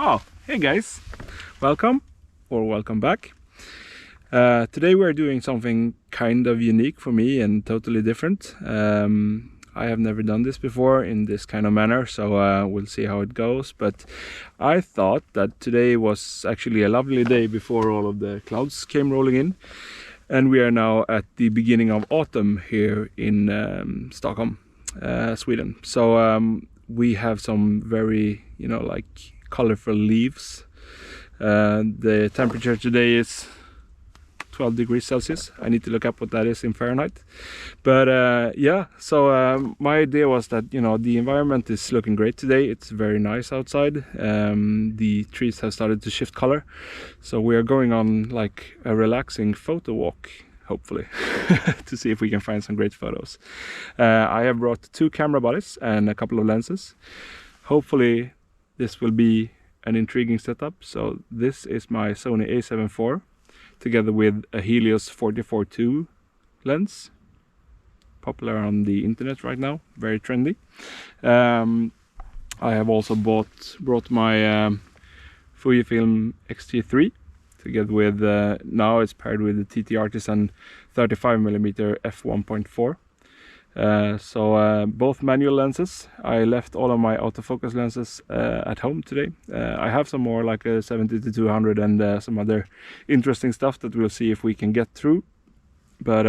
Oh, hey guys, welcome or welcome back. Today we're doing something kind of unique for me and totally different. I have never done this before in this kind of manner, so we'll see how it goes. But I thought that today was actually a lovely day before all of the clouds came rolling in. And we are now at the beginning of autumn here in Stockholm, Sweden. So we have some very, like colorful leaves. The temperature today is 12 degrees Celsius. I need to look up what that is in Fahrenheit. But yeah, so my idea was that, the environment is looking great today. It's very nice outside. The trees have started to shift color. So we are going on like a relaxing photo walk, hopefully, to see if we can find some great photos. I have brought 2 camera bodies and a couple of lenses. Hopefully this will be an intriguing setup. So this is my Sony A7IV together with a Helios 44-2 lens, popular on the internet right now, very trendy. I have also brought my Fujifilm X-T3 together with, now it's paired with the TTArtisan 35mm f1.4. So both manual lenses. I left all of my autofocus lenses at home today. I have some more, like a 70-200 and some other interesting stuff that we'll see if we can get through. But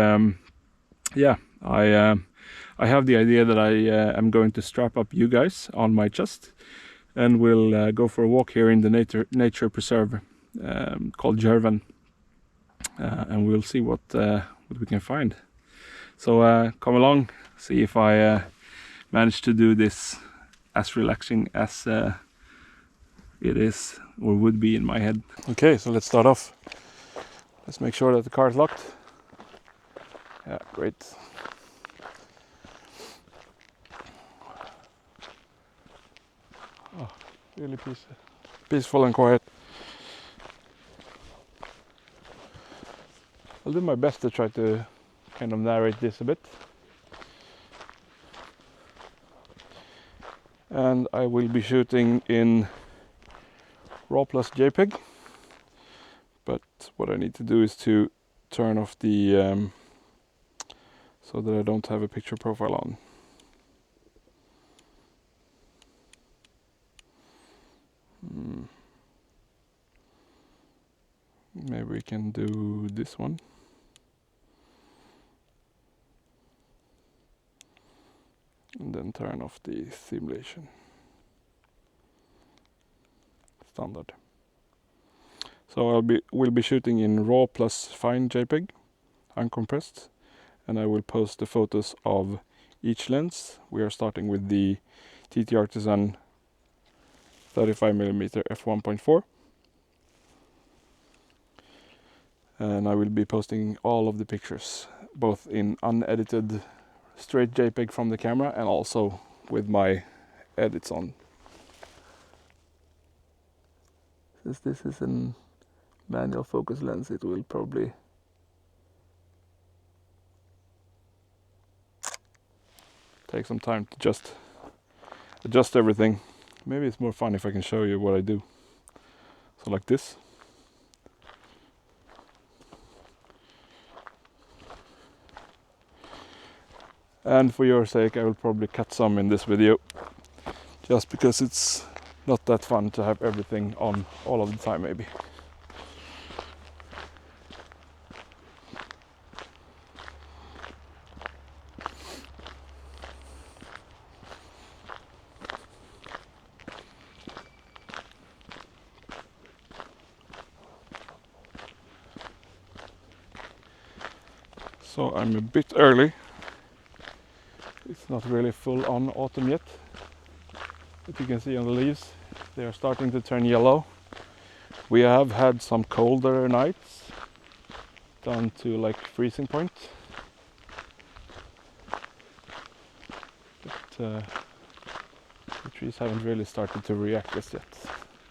yeah, I have the idea that I am going to strap up you guys on my chest, and we'll go for a walk here in the nature preserve called Görvälns, and we'll see what we can find. So come along, see if I manage to do this as relaxing as it is or would be in my head. Okay, so let's start off. Let's make sure that the car is locked. Yeah, great. Oh, really peaceful and quiet. I'll do my best to try to kind of narrate this a bit, and I will be shooting in RAW plus JPEG, but what I need to do is to turn off the so that I don't have a picture profile on. Maybe we can do this one. And then turn off the simulation. Standard. So we'll be shooting in RAW plus fine JPEG, uncompressed, and I will post the photos of each lens. We are starting with the TTArtisan 35mm f1.4, and I will be posting all of the pictures, both in unedited straight JPEG from the camera and also with my edits on. Since this is a manual focus lens, it will probably take some time to just adjust everything. Maybe it's more fun if I can show you what I do. So like this. And for your sake, I will probably cut some in this video, just because it's not that fun to have everything on all of the time, maybe. So I'm a bit early. It's not really full on autumn yet, but you can see on the leaves they are starting to turn yellow. We have had some colder nights, down to like freezing point, but the trees haven't really started to react just yet.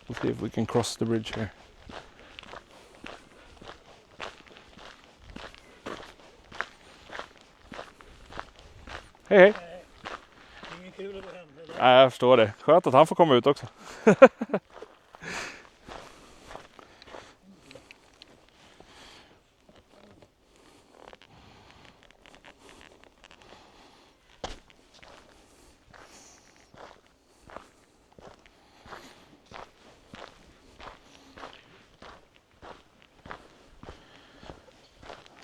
We'll see if we can cross the bridge here. Hej hej! Ingen kul att gå hem. Nej, jag förstår det. Skönt att han får komma ut också.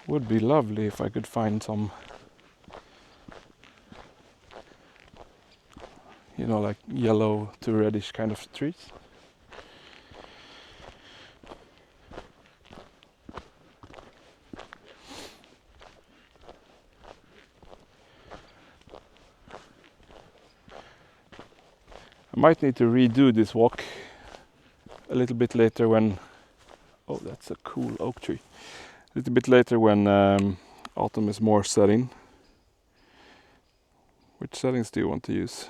Would be lovely if I could find some, you know, like yellow to reddish kind of trees. I might need to redo this walk a little bit later when, oh, that's a cool oak tree. A little bit later when autumn is more setting. Which settings do you want to use?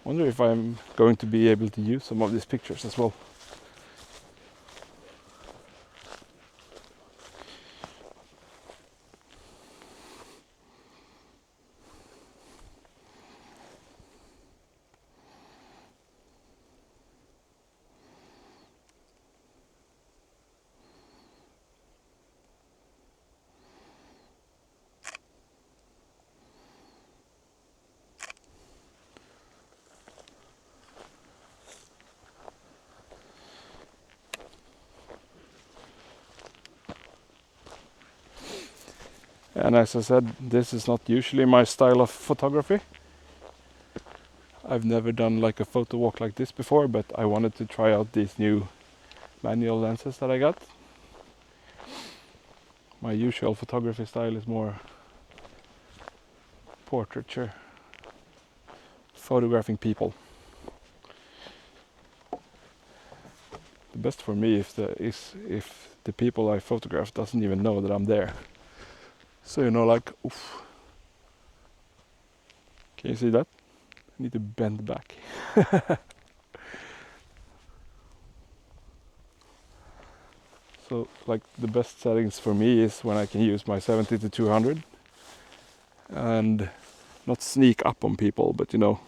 Wonder if I'm going to be able to use some of these pictures as well. And as I said, this is not usually my style of photography. I've never done like a photo walk like this before, but I wanted to try out these new manual lenses that I got. My usual photography style is more portraiture, photographing people. The best for me is if the people I photograph doesn't even know that I'm there. So you know, like, oof. Can you see that? I need to bend back. So like the best settings for me is when I can use my 70 to 200 and not sneak up on people, but you know,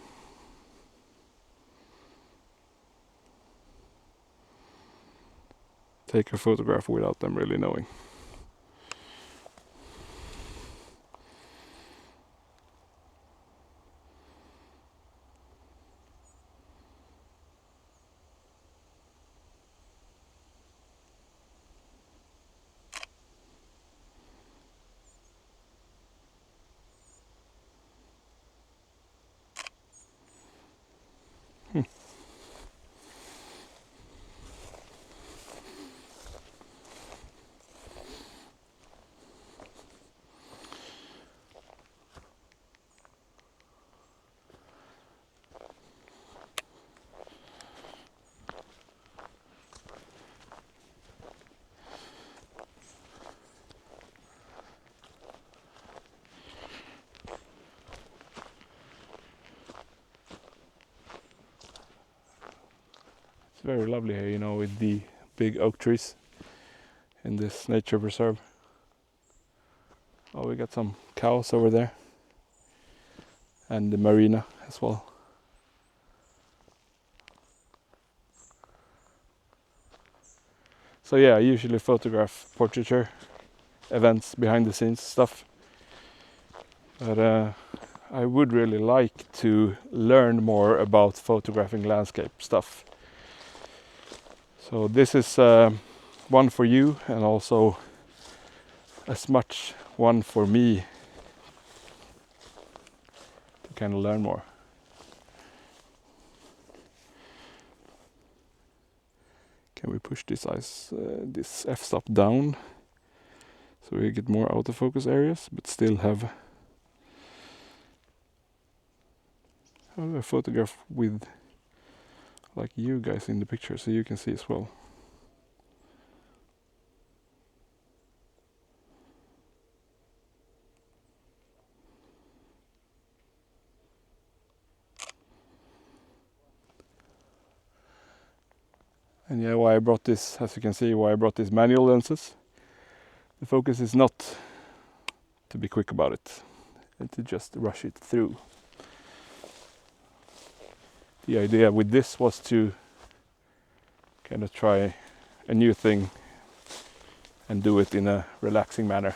take a photograph without them really knowing. Very lovely here, you know, with the big oak trees in this nature reserve. Oh, we got some cows over there and the marina as well. So yeah, I usually photograph portraiture, events, behind the scenes stuff. But I would really like to learn more about photographing landscape stuff. So this is one for you, and also as much one for me to kind of learn more. Can we push this this f-stop down so we get more autofocus areas, but still have... How do I photograph with like you guys in the picture so you can see as well? And yeah, why I brought this, as you can see, why I brought these manual lenses. The focus is not to be quick about it and to just rush it through. The idea with this was to kind of try a new thing and do it in a relaxing manner.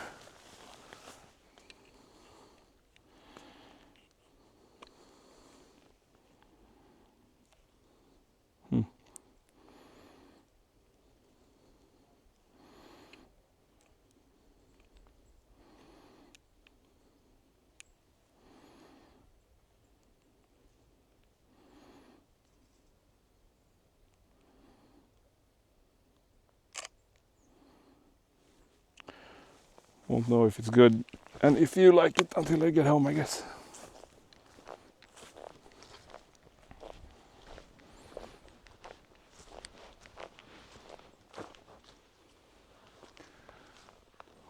Won't know if it's good and if you like it until I get home, I guess.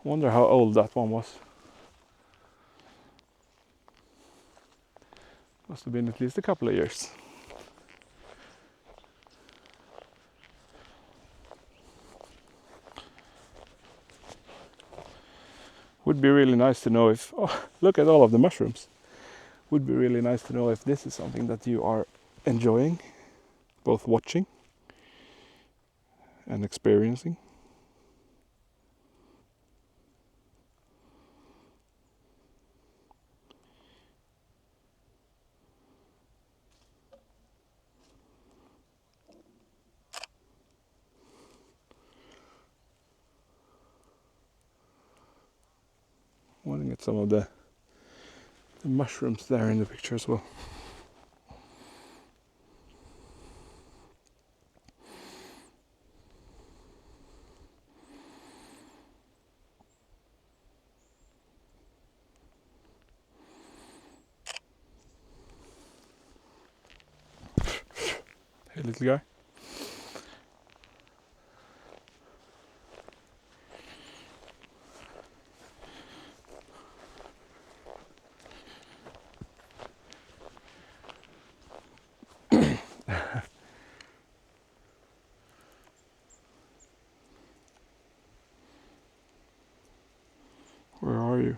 Wonder how old that one was. Must have been at least a couple of years. Would be really nice to know if, oh, look at all of the mushrooms. Would be really nice to know if this is something that you are enjoying, both watching and experiencing. Want to get some of the mushrooms there in the picture as well. Hey, little guy. Where are you?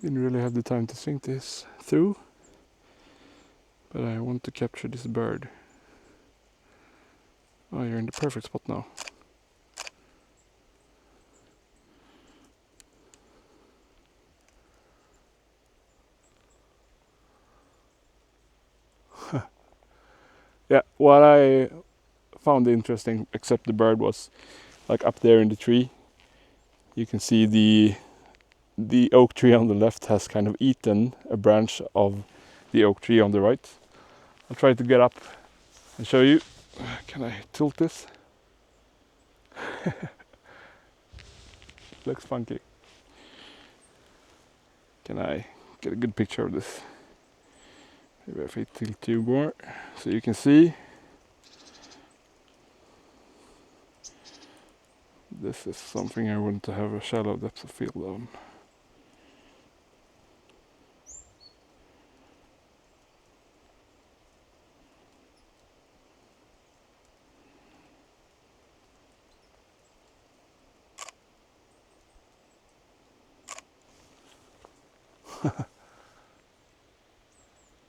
Didn't really have the time to think this through, but I want to capture this bird. Oh, you're in the perfect spot now. Yeah, what I found interesting, except the bird, was like up there in the tree. You can see the oak tree on the left has kind of eaten a branch of the oak tree on the right. I'll try to get up and show you. Can I tilt this? Looks funky. Can I get a good picture of this? Maybe if I tilt you more so you can see. This is something I want to have a shallow depth of field on.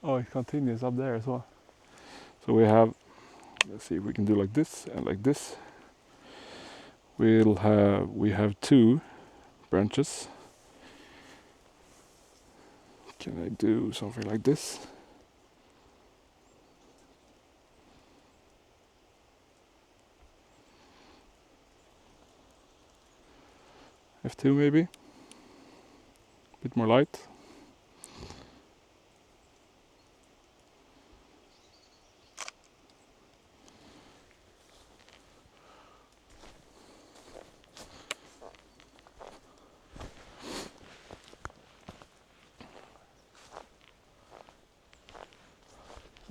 Oh, it continues up there as well. So we have, let's see if we can do like this and like this. We have two branches. Can I do something like this? F2 maybe? Bit more light.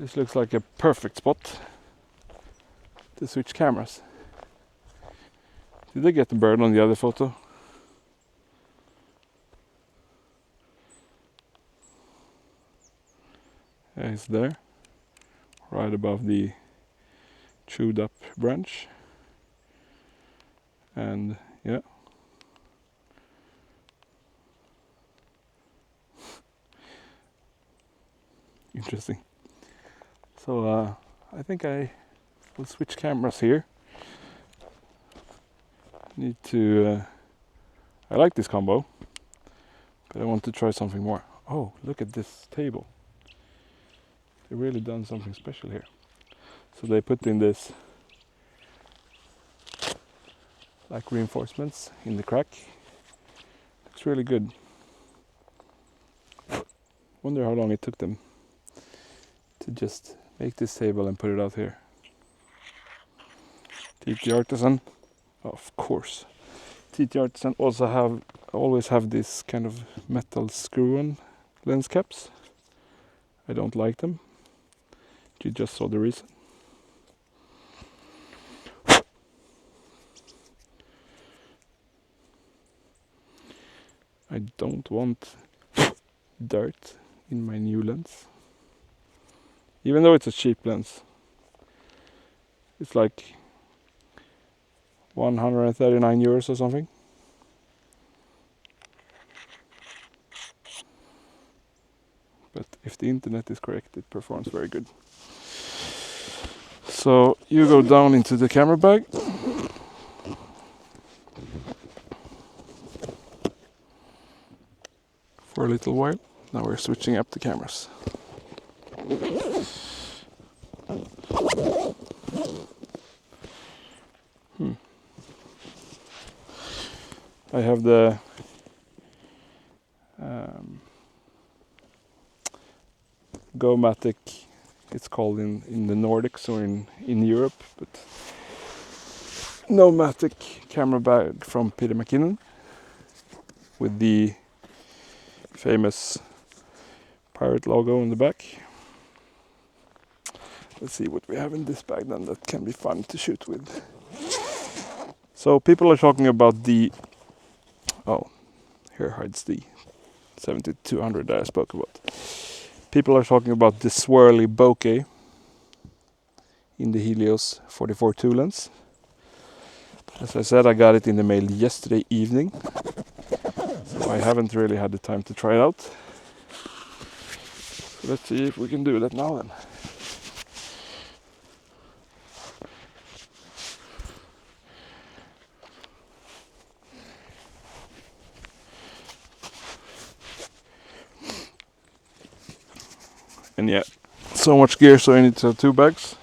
This looks like a perfect spot to switch cameras. Did I get the bird on the other photo? Yeah, it's there, right above the chewed up branch. And yeah, interesting. So I think I will switch cameras here. Need to I like this combo, but I want to try something more. Oh, look at this table. They've really done something special here. So they put in this like reinforcements in the crack. Looks really good. Wonder how long it took them to just make this table and put it out here. TTArtisan, of course. TTArtisan also always have this kind of metal screw-on lens caps. I don't like them. You just saw the reason. I don't want dirt in my new lens. Even though it's a cheap lens. It's like 139 euros or something. But if the internet is correct, it performs very good. So you go down into the camera bag. For a little while. Now we're switching up the cameras. I have the Gomatic, it's called in the Nordics or in Europe, but Nomatic camera bag from Peter McKinnon with the famous pirate logo on the back. Let's see what we have in this bag then that can be fun to shoot with. So people are talking about the, oh, here hides the 7200 that I spoke about. People are talking about the swirly bokeh in the Helios 44-2 lens. As I said, I got it in the mail yesterday evening, so I haven't really had the time to try it out. So let's see if we can do that now then. And yeah, so much gear, so I need to have two bags.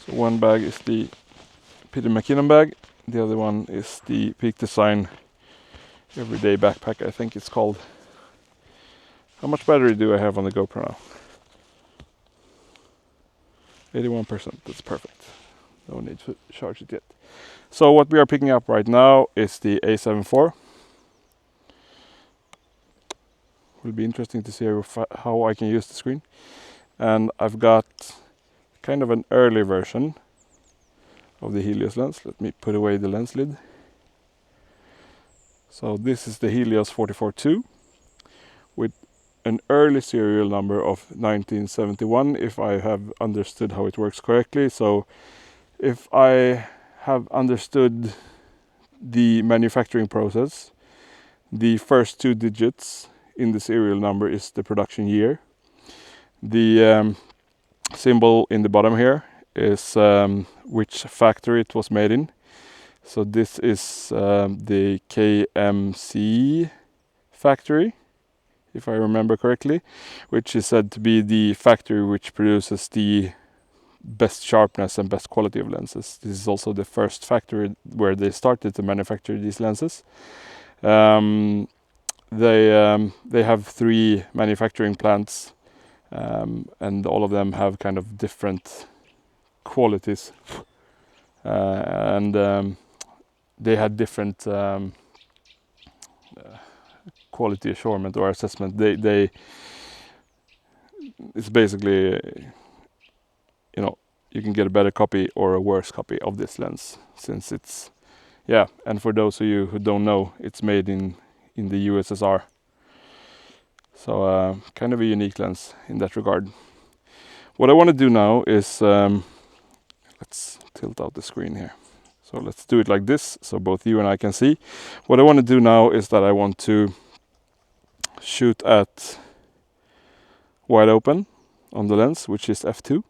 So one bag is the Peter McKinnon bag, the other one is the Peak Design everyday backpack, I think it's called. How much battery do I have on the GoPro now? 81%, that's perfect. No need to charge it yet. So what we are picking up right now is the A7IV. Will be interesting to see how I can use the screen. And I've got kind of an early version of the Helios lens. Let me put away the lens lid. So this is the Helios 44-2 with an early serial number of 1971, if I have understood how it works correctly. So if I have understood the manufacturing process, the first two digits in the serial number is the production year. The symbol in the bottom here is which factory it was made in. So this is the KMC factory, if I remember correctly, which is said to be the factory which produces the best sharpness and best quality of lenses. This is also the first factory where they started to manufacture these lenses. They have 3 manufacturing plants, and all of them have kind of different qualities, and they had different quality assurance or assessment. It's basically, you know, you can get a better copy or a worse copy of this lens, since it's, yeah, and for those of you who don't know, it's made in the USSR. So kind of a unique lens in that regard. What I want to do now is, let's tilt out the screen here. So let's do it like this, so both you and I can see. What I want to do now is that I want to shoot at wide open on the lens, which is f2.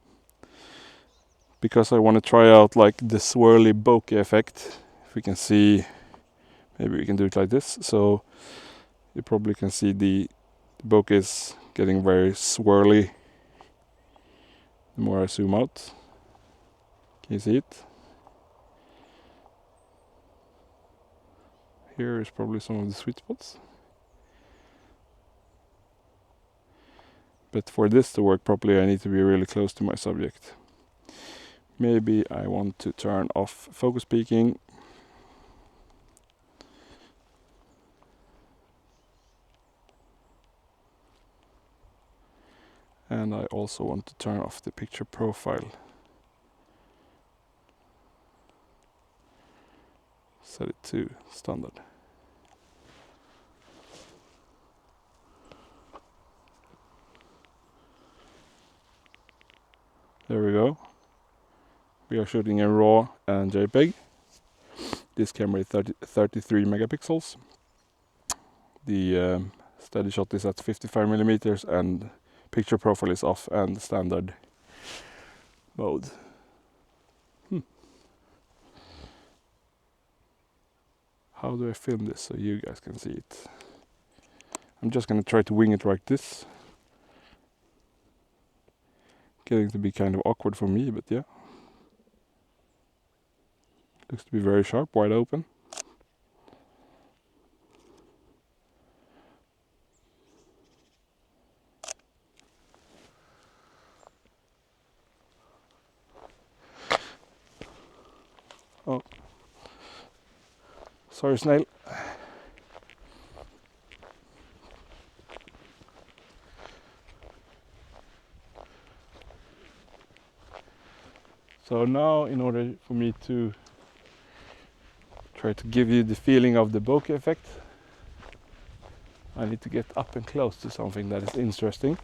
Because I want to try out like the swirly bokeh effect. If we can see, maybe we can do it like this. So you probably can see the bokeh is getting very swirly the more I zoom out. Can you see it? Here is probably some of the sweet spots. But for this to work properly, I need to be really close to my subject. Maybe I want to turn off focus peaking. And I also want to turn off the picture profile. Set it to standard. There we go. We are shooting in RAW and JPEG. This camera is 33 megapixels. The steady shot is at 55 millimeters and picture profile is off and standard mode. How do I film this so you guys can see it? I'm just gonna try to wing it like this. Getting to be kind of awkward for me, but yeah. Looks to be very sharp, wide open. Oh, sorry, snail. So now, in order for me to try to give you the feeling of the bokeh effect, I need to get up and close to something that is interesting,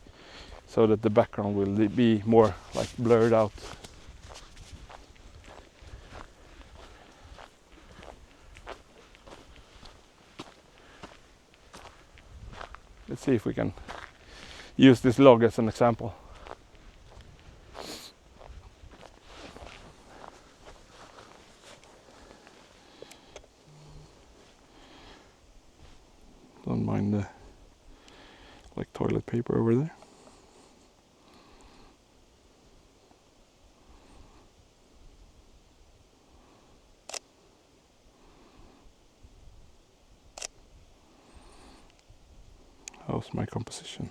so that the background will be more like blurred out. Let's see if we can use this log as an example. Don't mind the like toilet paper over there. How's my composition?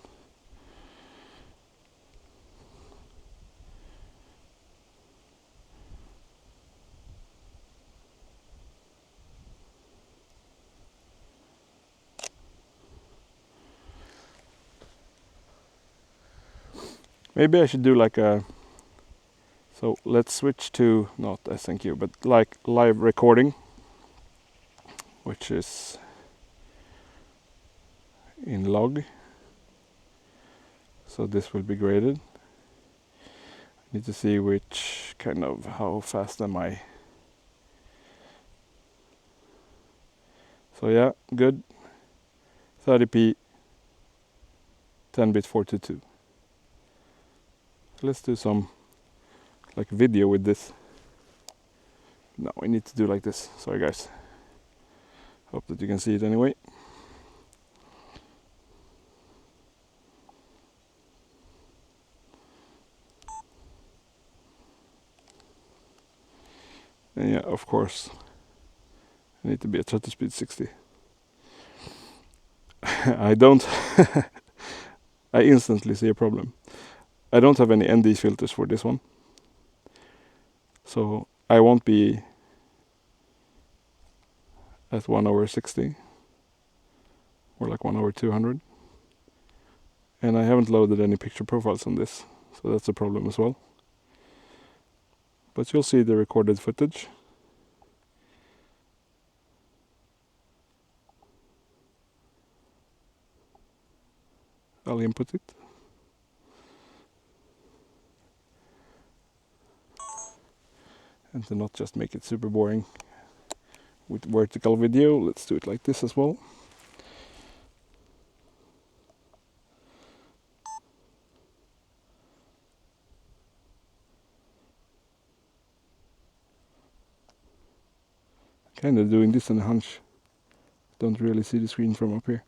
Maybe I should do like a, so let's switch to not SNQ but like live recording, which is in log. So this will be graded. I need to see which kind of, how fast am I. So yeah, good. 30p, 10-bit 422. Let's do some like video with this. No, we need to do like this. Sorry guys. Hope that you can see it anyway. And yeah, of course, I need to be at shutter speed 60. I don't. I instantly see a problem. I don't have any ND filters for this one, so I won't be at 1/60 or like 1/200, and I haven't loaded any picture profiles on this, so that's a problem as well. But you'll see the recorded footage. I'll input it. And to not just make it super boring with vertical video, let's do it like this as well. Kind of doing this on a hunch. Don't really see the screen from up here.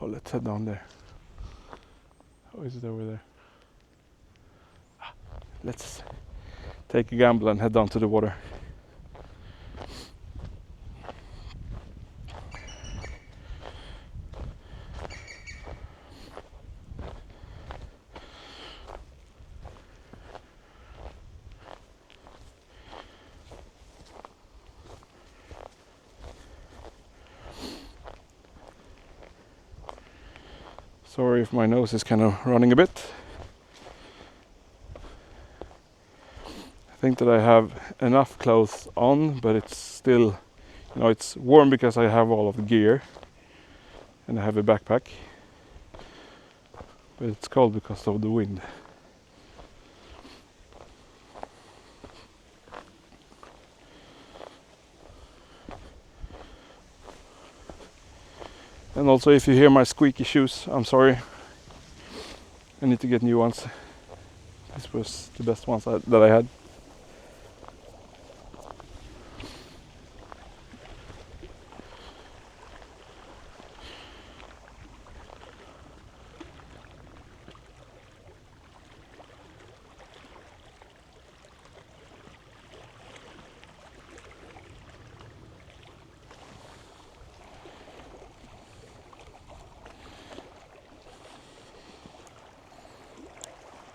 Oh, let's head down there. Oh, is it over there? Let's take a gamble and head down to the water. Sorry if my nose is kind of running a bit. I think that I have enough clothes on, but it's still, you know, it's warm because I have all of the gear and I have a backpack. But it's cold because of the wind. And also, if you hear my squeaky shoes, I'm sorry. I need to get new ones. This was the best ones that I had.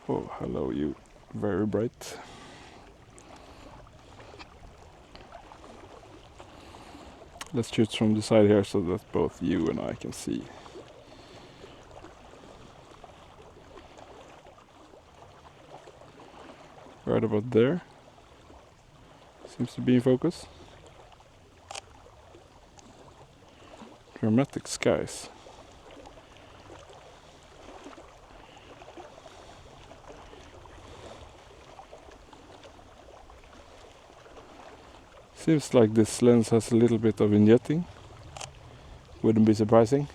Oh, hello, you. Very bright. Let's shoot from the side here so that both you and I can see. Right about there. Seems to be in focus. Dramatic skies. Seems like this lens has a little bit of vignetting. Wouldn't be surprising.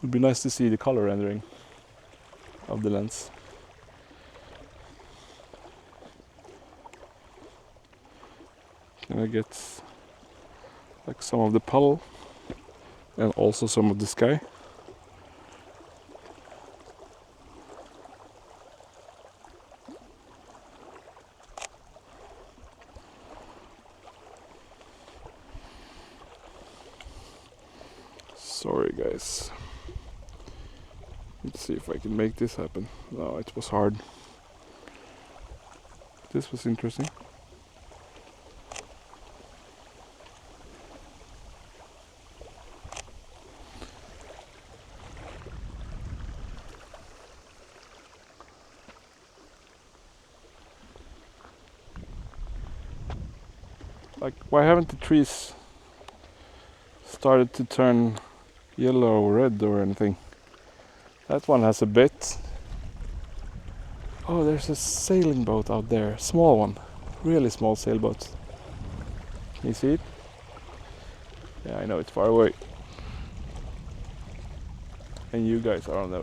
Would be nice to see the color rendering of the lens. Can I get like some of the puddle and also some of the sky? Sorry guys. Let's see if I can make this happen. No, it was hard. This was interesting. Like, why haven't the trees started to turn yellow or red or anything? That one has a bit. Oh, there's a sailing boat out there, small one, really small sailboat. Can you see it? Yeah, I know it's far away. And you guys are on a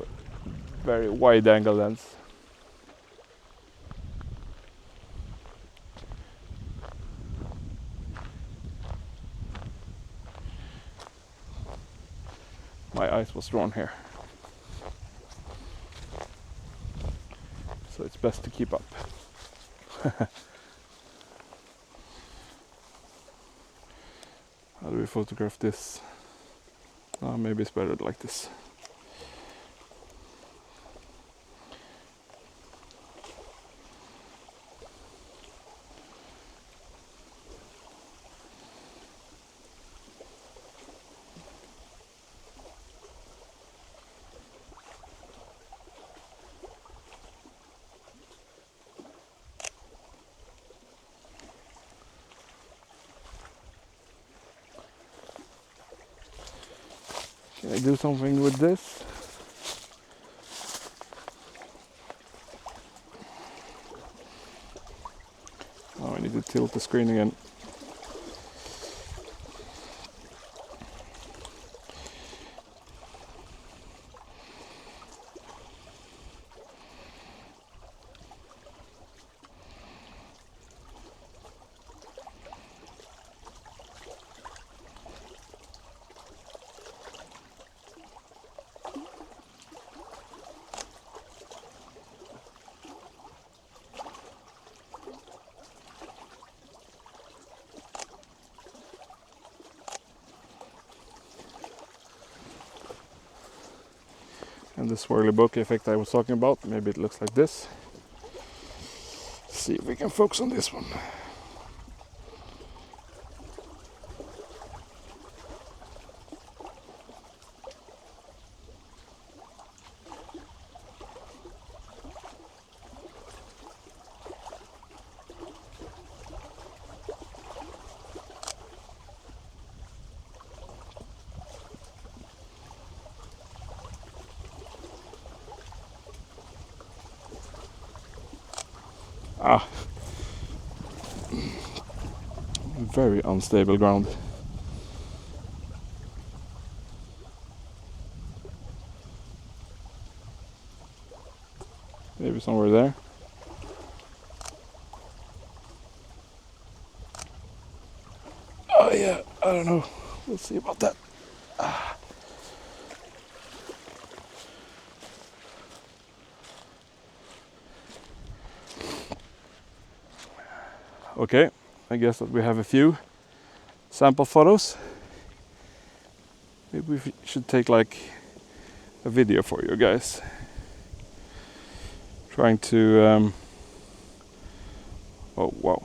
very wide angle lens. My eyes was drawn here. so it's best to keep up. How do we photograph this? Maybe it's better like this. Can I do something with this? Oh, I need to tilt the screen again. And the swirly bokeh effect I was talking about, maybe it looks like this. See if we can focus on this one. Very unstable ground. Maybe somewhere there. Oh yeah, I don't know. We'll see about that. Okay, I guess that we have a few sample photos. Maybe we should take like a video for you guys. Trying to oh wow.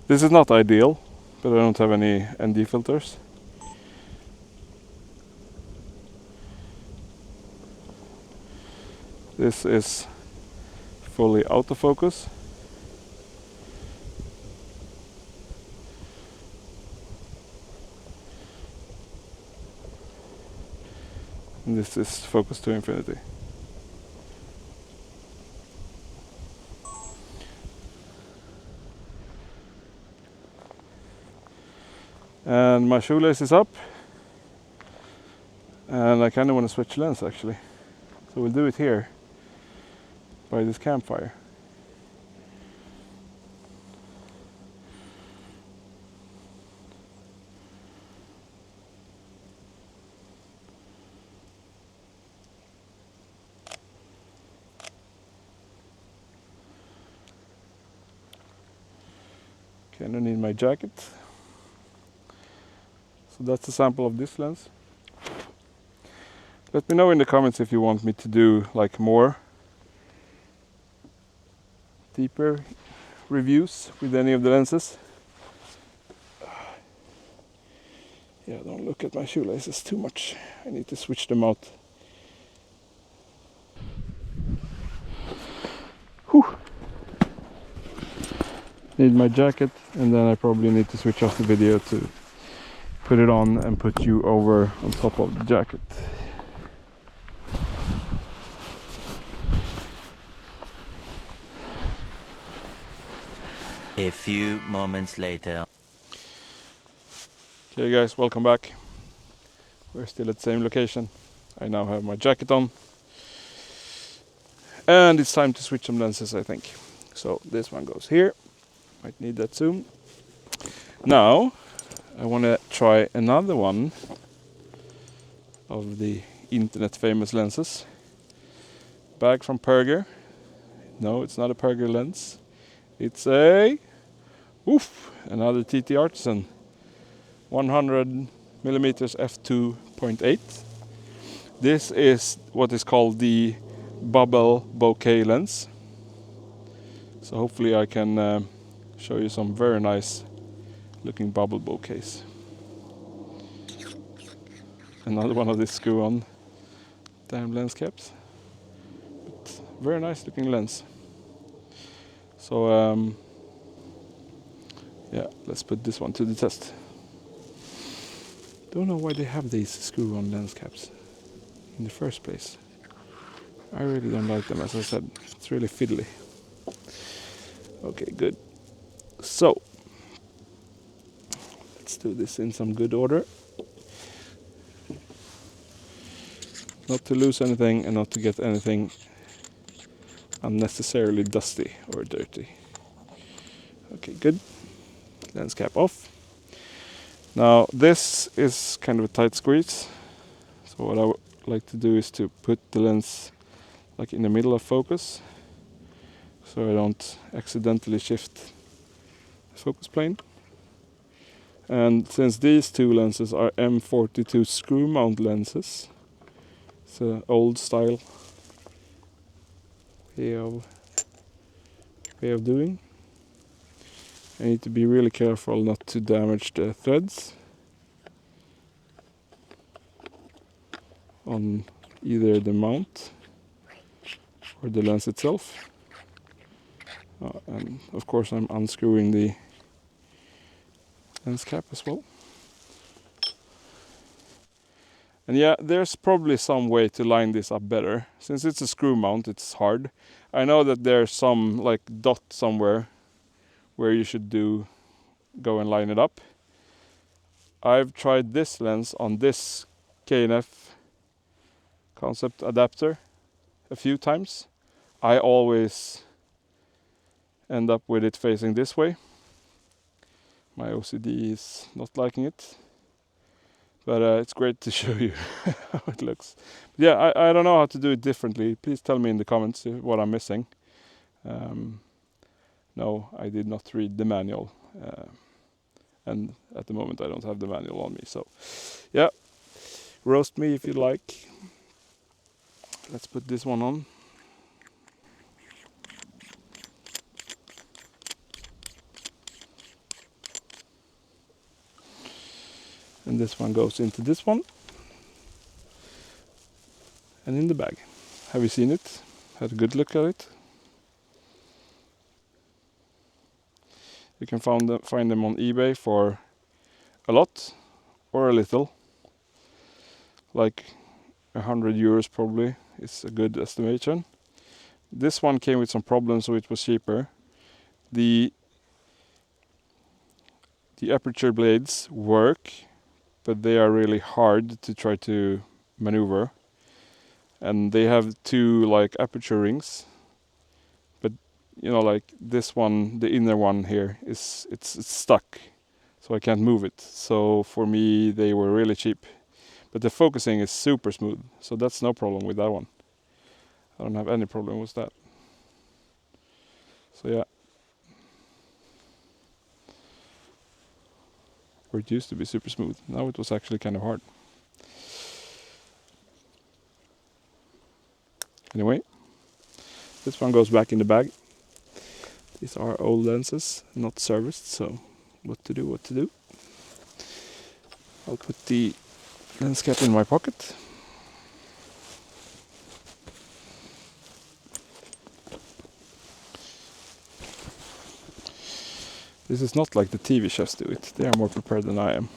This is not ideal, but I don't have any ND filters. This is fully autofocus. And this is focus to infinity. And my shoelace is up. And I kind of want to switch lens actually. So we'll do it here by this campfire. Okay, I don't need my jacket. So that's a sample of this lens. Let me know in the comments if you want me to do like more deeper reviews with any of the lenses. Yeah, don't look at my shoelaces too much. I need to switch them out. Whew. Need my jacket, and then I probably need to switch off the video to put it on and put you over on top of the jacket. A few moments later. Okay guys, welcome back. We're still at the same location. I now have my jacket on. And it's time to switch some lenses, I think. So this one goes here. Might need that soon. Now, I want to try another one of the internet famous lenses. Bag from Pergear. No, it's not a Pergear lens. It's a another TTArtisan 100mm f2.8. This is what is called the bubble bokeh lens. So hopefully I can show you some very nice looking bubble bouquets. Another one of these screw-on damn lens caps. But very nice looking lens. So yeah, let's put this one to the test. Don't know why they have these screw-on lens caps in the first place. I really don't like them, as I said. It's really fiddly. Okay, good. So let's do this in some good order. Not to lose anything and not to get anything unnecessarily dusty or dirty. Okay, good. Lens cap off. Now this is kind of a tight squeeze. So what I would like to do is to put the lens like in the middle of focus, so I don't accidentally shift the focus plane. And since these two lenses are M42 screw mount lenses, it's an old style way of doing. I need to be really careful not to damage the threads on either the mount or the lens itself. And of course I'm unscrewing the lens cap as well. And yeah, there's probably some way to line this up better. Since it's a screw mount, it's hard. I know that there's some like dot somewhere where you should go and line it up. I've tried this lens on this K&F concept adapter a few times. I always end up with it facing this way. My OCD is not liking it. But it's great to show you how it looks. But yeah, I don't know how to do it differently. Please tell me in the comments what I'm missing. No, I did not read the manual. And at the moment I don't have the manual on me. So yeah, roast me if you like. Let's put this one on. And this one goes into this one. And in the bag. Have you seen it? Had a good look at it? You can find them on eBay for a lot or a little. Like €100 probably is a good estimation. This one came with some problems, so it was cheaper. The aperture blades work, but they are really hard to try to maneuver. And they have two like aperture rings. But you know, like this one, the inner one here it's stuck. So I can't move it. So for me they were really cheap. But the focusing is super smooth. So that's no problem with that one. I don't have any problem with that. So yeah. Where it used to be super smooth. Now it was actually kind of hard. Anyway, this one goes back in the bag. These are old lenses, not serviced, so what to do. I'll put the lens cap in my pocket. This is not like the TV chefs do it. They are more prepared than I am.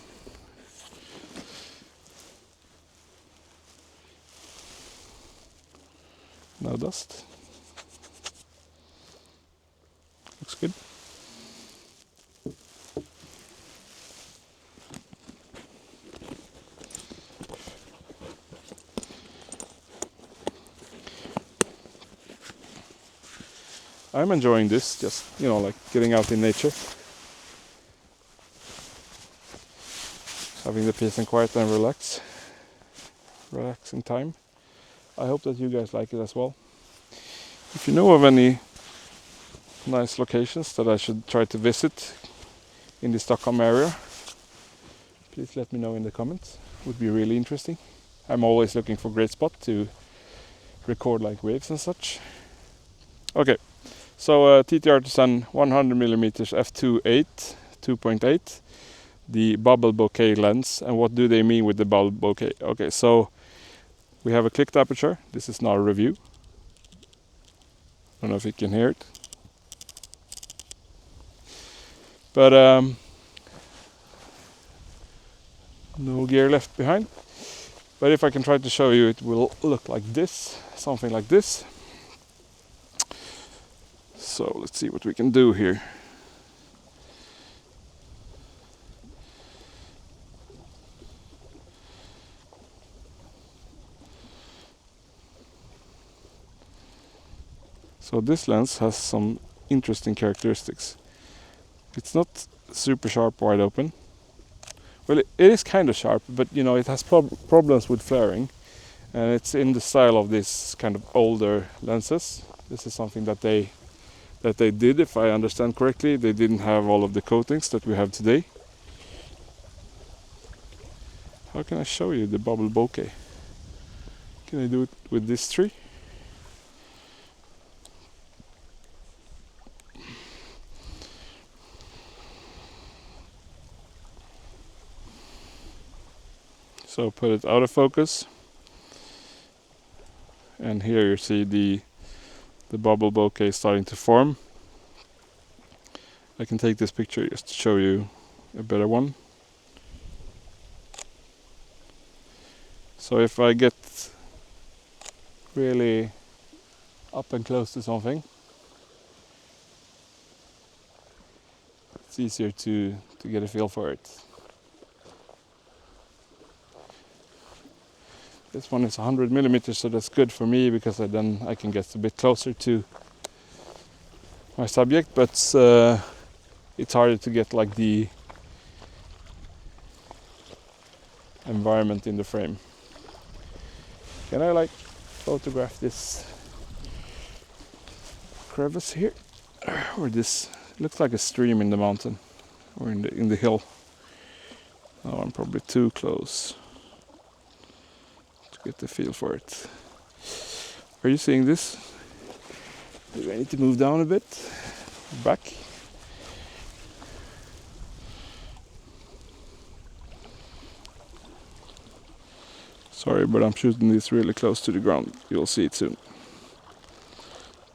No dust. Looks good. I'm enjoying this, just, you know, like getting out in nature. having the peace and quiet and relaxing time. I hope that you guys like it as well. If you know of any nice locations that I should try to visit in the Stockholm area, please let me know in the comments. It would be really interesting. I'm always looking for great spot to record like waves and such. Okay, so TTArtisan 100mm f2.8 2.8, the bubble bokeh lens. And what do they mean with the bubble bokeh? Okay, so we have a clicked aperture. This is not a review. I don't know if you can hear it, but no gear left behind. But if I can try to show you, it will look like this, something like this. So let's see what we can do here. So this lens has some interesting characteristics. It's not super sharp wide open. Well, it is kind of sharp, but you know, it has problems with flaring, and it's in the style of this kind of older lenses. This is something that they did, if I understand correctly. They didn't have all of the coatings that we have today. How can I show you the bubble bokeh? Can I do it with this tree? So put it out of focus, and here you see the bubble bokeh starting to form. I can take this picture just to show you a better one. So if I get really up and close to something, it's easier to get a feel for it. This one is 100mm, so that's good for me because then I can get a bit closer to my subject, but it's harder to get like the environment in the frame. Can I like photograph this crevice here, or this looks like a stream in the mountain or in the hill? Oh, I'm probably too close to get the feel for it. Are you seeing this? Do I need to move down a bit? Back? Sorry, but I'm shooting this really close to the ground. You'll see it soon.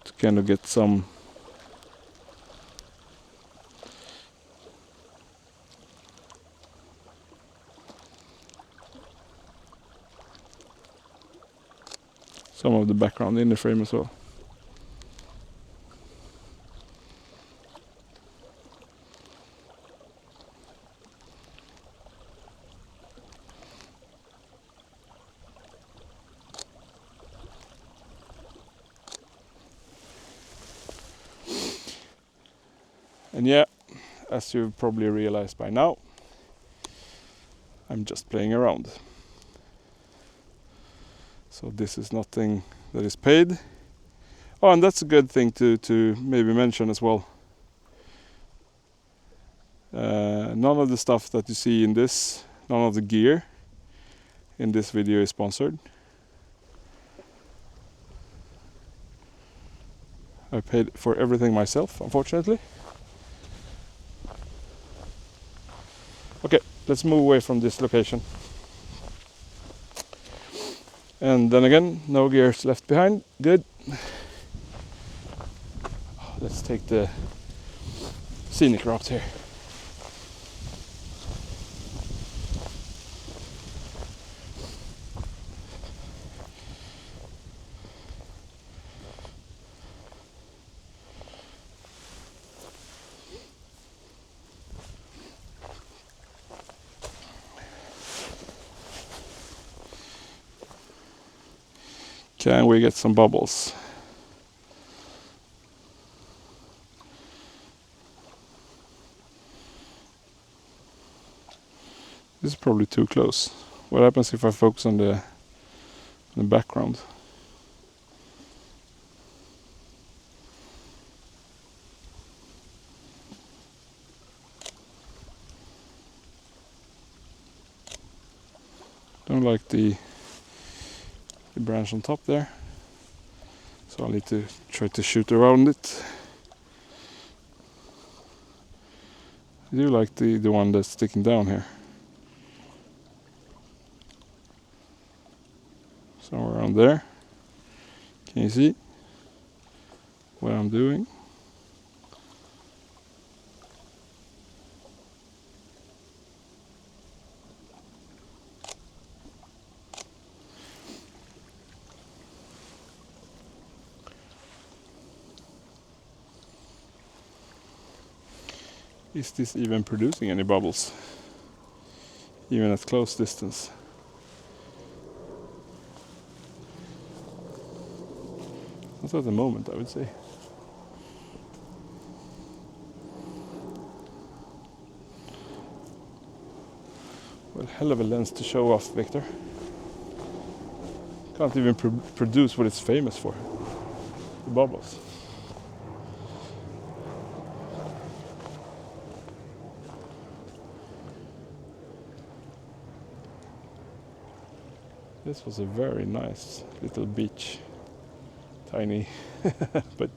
To kind of get some of the background in the frame as well. And yeah, as you've probably realized by now, I'm just playing around. So this is nothing that is paid. Oh, and that's a good thing to maybe mention as well. None of the stuff that you see in this, none of the gear in this video is sponsored. I paid for everything myself, unfortunately. Okay, let's move away from this location. And then again, no gears left behind. Good. Let's take the scenic route here. Can we get some bubbles? This is probably too close. What happens if I focus on the background? Don't like the branch on top there, so I'll need to try to shoot around it. I do like the one that's sticking down here. Somewhere around there. Can you see what I'm doing? Is this even producing any bubbles? Even at close distance? Not at the moment, I would say. Well, hell of a lens to show off, Victor. Can't even produce what it's famous for. The bubbles. This was a very nice little beach. Tiny, but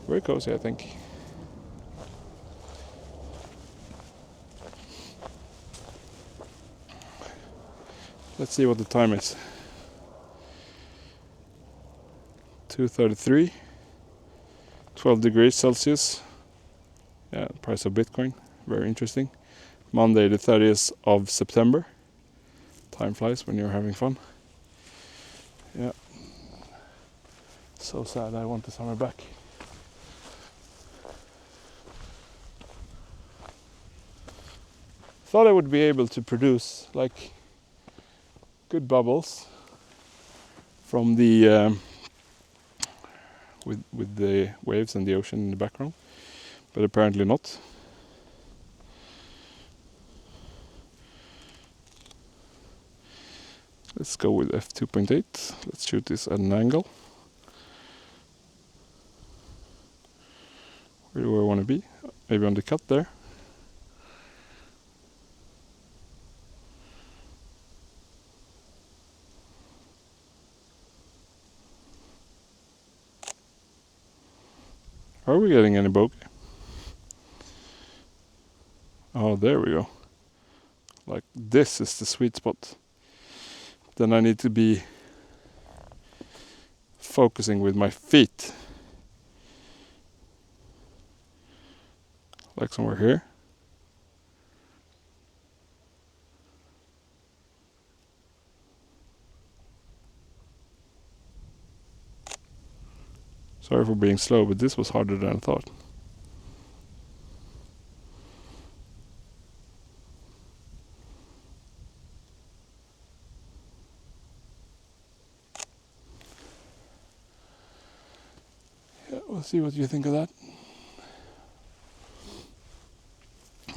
very cozy, I think. Let's see what the time is. 2:33, 12 degrees Celsius. Yeah, price of Bitcoin, very interesting. Monday the 30th of September. Time flies when you're having fun. Yeah. So sad, I want the summer back. Thought I would be able to produce like good bubbles from the with the waves and the ocean in the background, but apparently not. Let's go with f2.8. Let's shoot this at an angle. Where do I want to be? Maybe on the cut there. Are we getting any bokeh? Oh, there we go. Like this is the sweet spot. Then I need to be focusing with my feet. Like somewhere here. Sorry for being slow, but this was harder than I thought. Yeah, we'll see what you think of that.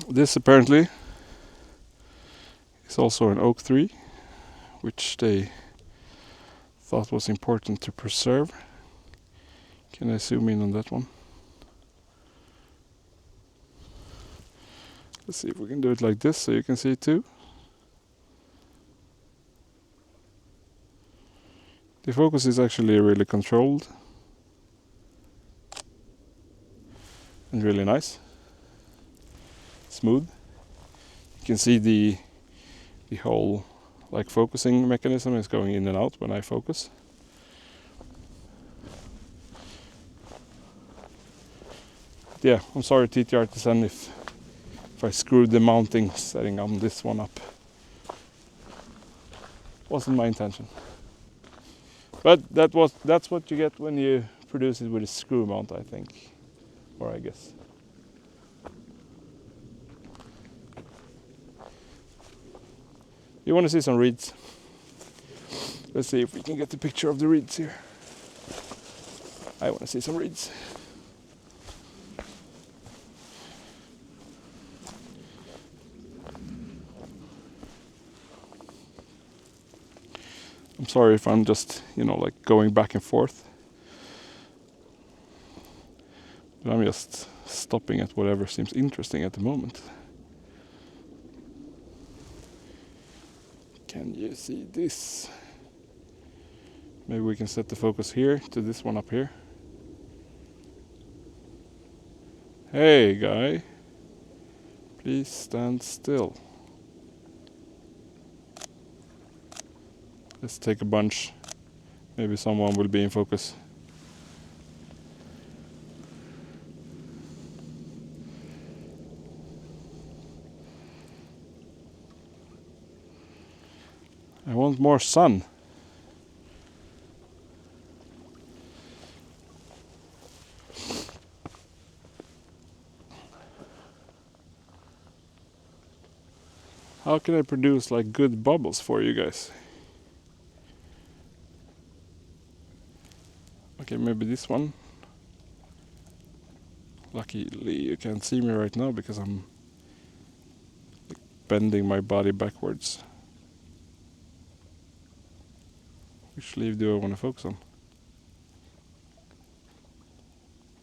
This apparently is also an oak 3, which they thought was important to preserve. Can I zoom in on that one? Let's see if we can do it like this so you can see it too. The focus is actually really controlled and really nice. Smooth. You can see the whole like focusing mechanism is going in and out when I focus. Yeah, I'm sorry TTArtisan if I screwed the mounting setting on this one up. Wasn't my intention. But that's what you get when you produce it with a screw mount, I think. Or I guess. You want to see some reeds? Let's see if we can get the picture of the reeds here. I want to see some reeds. I'm sorry if I'm just, you know, like going back and forth. But I'm just stopping at whatever seems interesting at the moment. Can you see this? Maybe we can set the focus here to this one up here. Hey guy, please stand still. Let's take a bunch. Maybe someone will be in focus. I want more sun. How can I produce like good bubbles for you guys? Okay, maybe this one. Luckily you can't see me right now because I'm bending my body backwards. Which leaf do I want to focus on?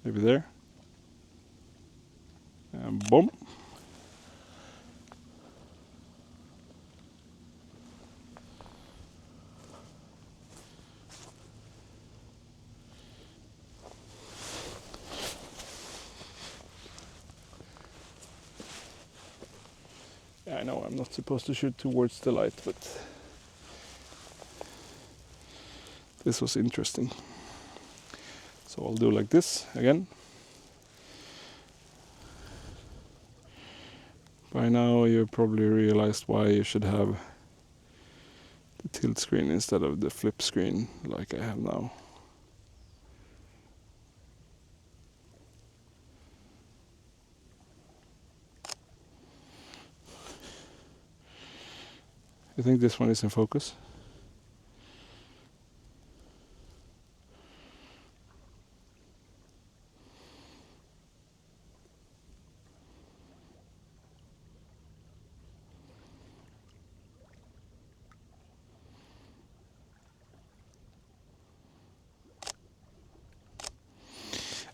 Maybe there. And boom. Yeah, I know I'm not supposed to shoot towards the light, but this was interesting. So I'll do like this again. By now you probably realized why you should have the tilt screen instead of the flip screen like I have now. I think this one is in focus.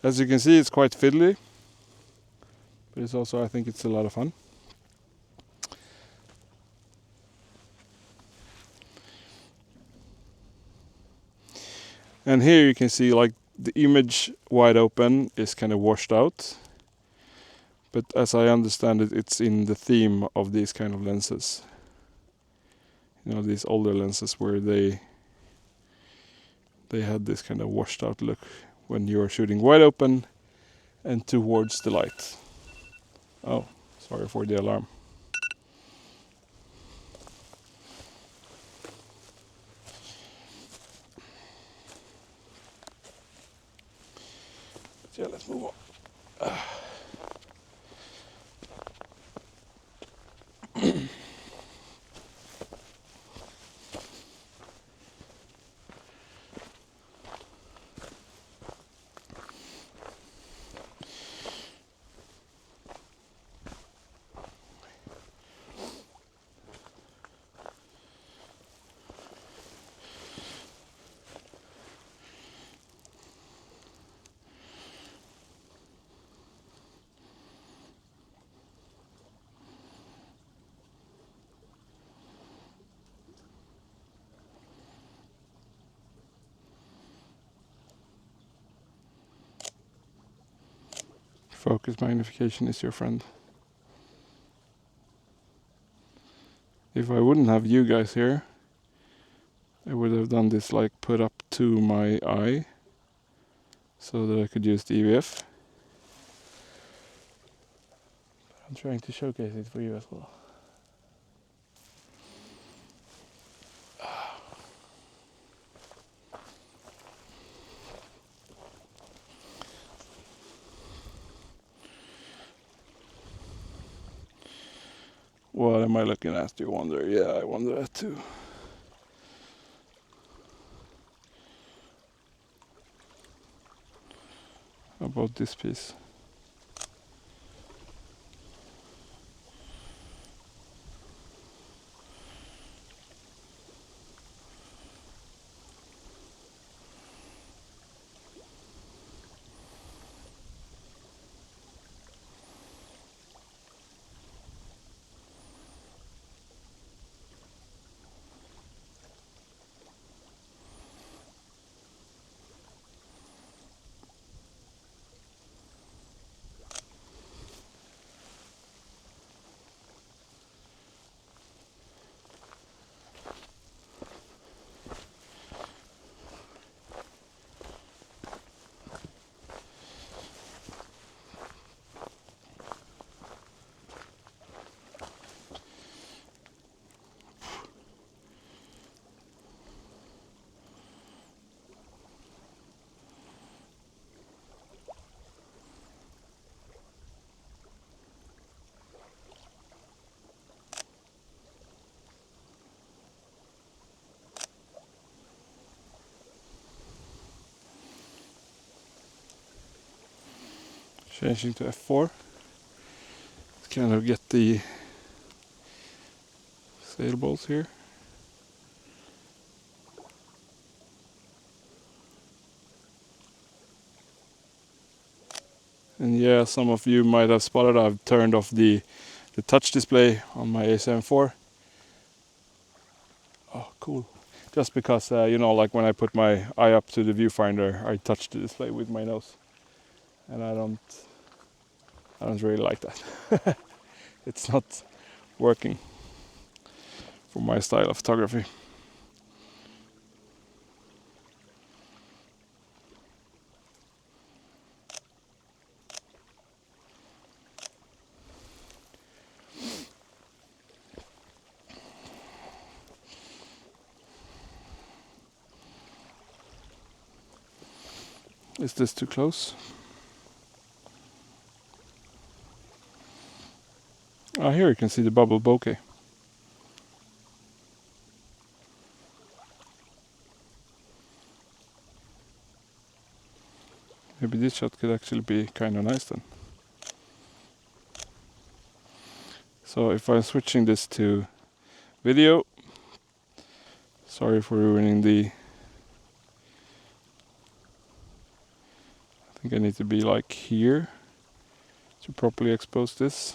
As you can see, it's quite fiddly, but it's also, I think it's a lot of fun. And here you can see like the image wide open is kind of washed out. But as I understand it, it's in the theme of these kind of lenses. You know, these older lenses where they had this kind of washed out look when you are shooting wide open and towards the light. Oh, sorry for the alarm. But yeah, let's move on. Focus magnification is your friend. If I wouldn't have you guys here, I would have done this like put up to my eye so that I could use the EVF. I'm trying to showcase it for you as well. What am I looking at, you wonder? Yeah, I wonder that too. How about this piece? Changing to f4. Kind of get the sailboats here. And yeah, some of you might have spotted I've turned off the touch display on my A7IV. Oh, cool. Just because, you know, like when I put my eye up to the viewfinder, I touch the display with my nose. And I don't really like that. It's not working for my style of photography. Is this too close? Oh, here you can see the bubble bokeh. Maybe this shot could actually be kind of nice then. So if I'm switching this to video, sorry for ruining the... I think I need to be like here to properly expose this.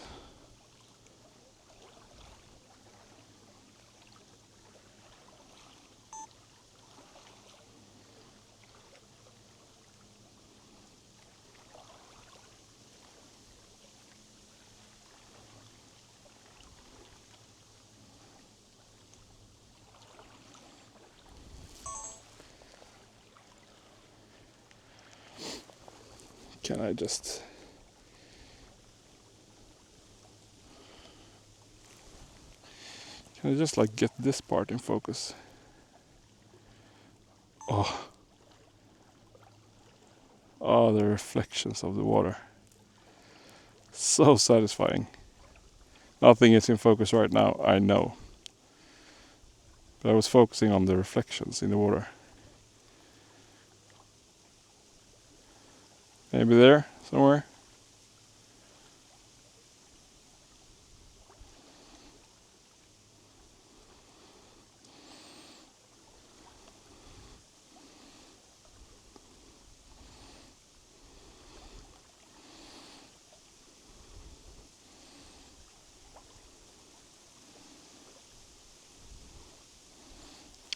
Can I just... Can I just like get this part in focus? Oh. Oh, the reflections of the water. So satisfying. Nothing is in focus right now, I know. But I was focusing on the reflections in the water. Maybe there, somewhere.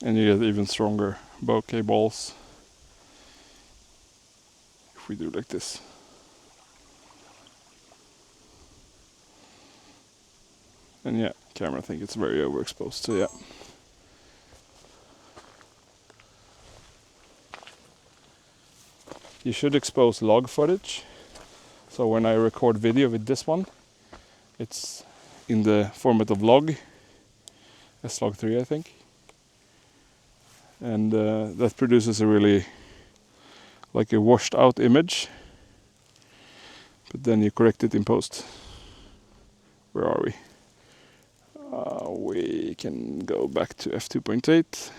And you get even stronger bokeh balls if we do like this. And yeah, camera think it's very overexposed, so yeah. You should expose log footage. So when I record video with this one, it's in the format of log, S-Log3 I think. And that produces a really like a washed out image, but then you correct it in post. Where are we? We can go back to f2.8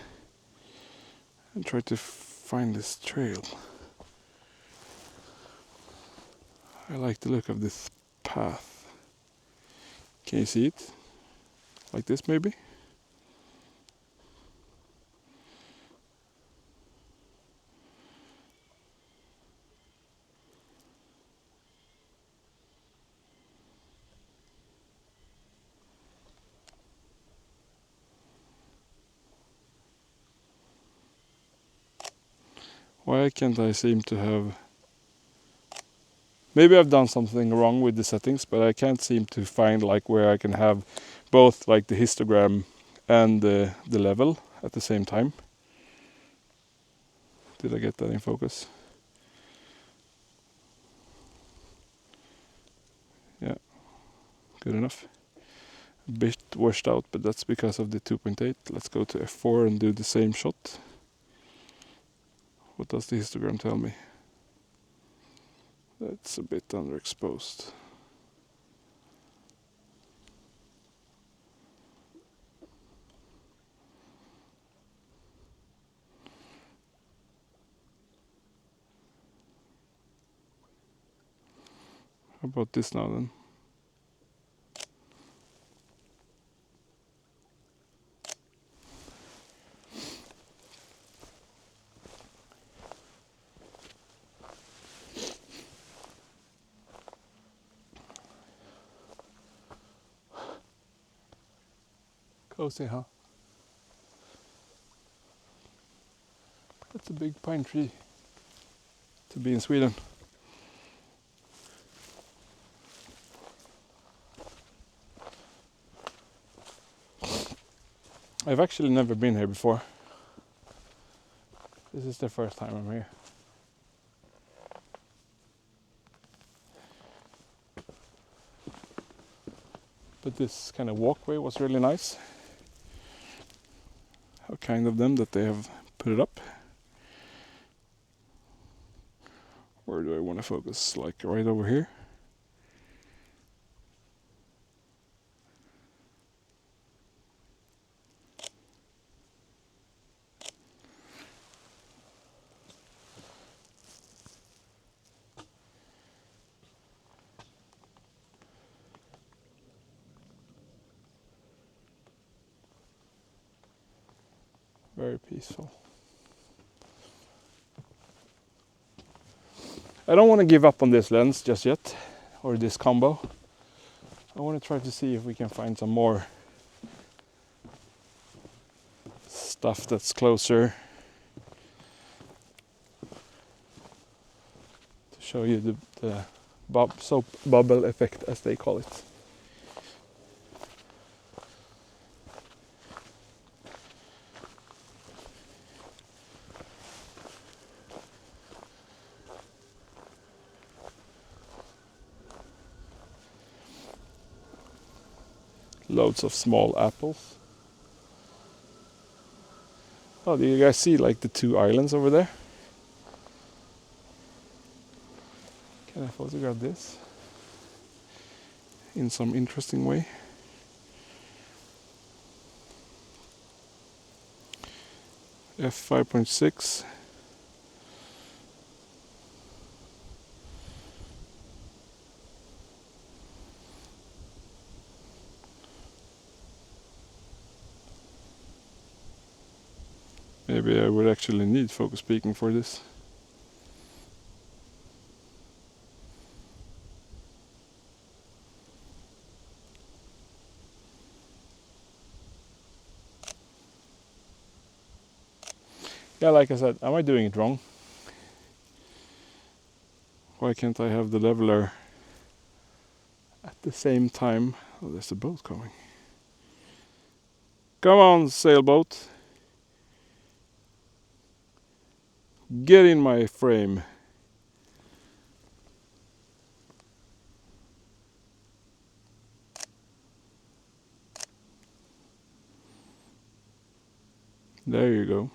and try to find this trail. I like the look of this path. Can you see it? Like this maybe? Why can't I seem to have... Maybe I've done something wrong with the settings, but I can't seem to find like where I can have both like the histogram and the level at the same time. Did I get that in focus? Yeah, good enough. A bit washed out, but that's because of the 2.8. Let's go to f4 and do the same shot. What does the histogram tell me? That's a bit underexposed. How about this now then? Cozy, huh? That's a big pine tree to be in Sweden. I've actually never been here before. This is the first time I'm here. But this kind of walkway was really nice. How kind of them that they have put it up. Where do I want to focus? Like right over here? Very peaceful. I don't want to give up on this lens just yet, or this combo. I want to try to see if we can find some more stuff that's closer to show you the soap bubble effect, as they call it. Loads of small apples. Oh, do you guys see like the two islands over there? Can I photograph this in some interesting way? f5.6. Maybe I would actually need focus peaking for this. Yeah, like I said, am I doing it wrong? Why can't I have the leveler at the same time? Oh, there's a boat coming. Come on, sailboat. Get in my frame. There you go.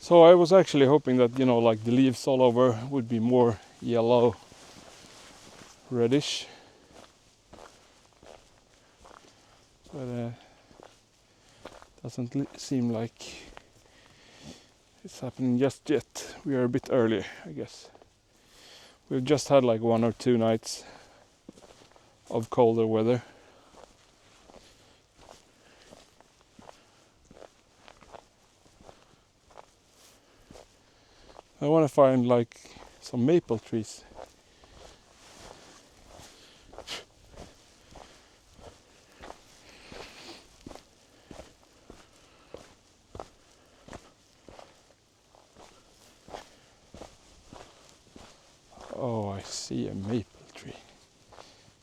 So I was actually hoping that, you know, like the leaves all over would be more yellow, reddish. But doesn't seem like it's happening just yet. We are a bit early, I guess. We've just had like 1 or 2 nights of colder weather. I want to find like some maple trees see a maple tree.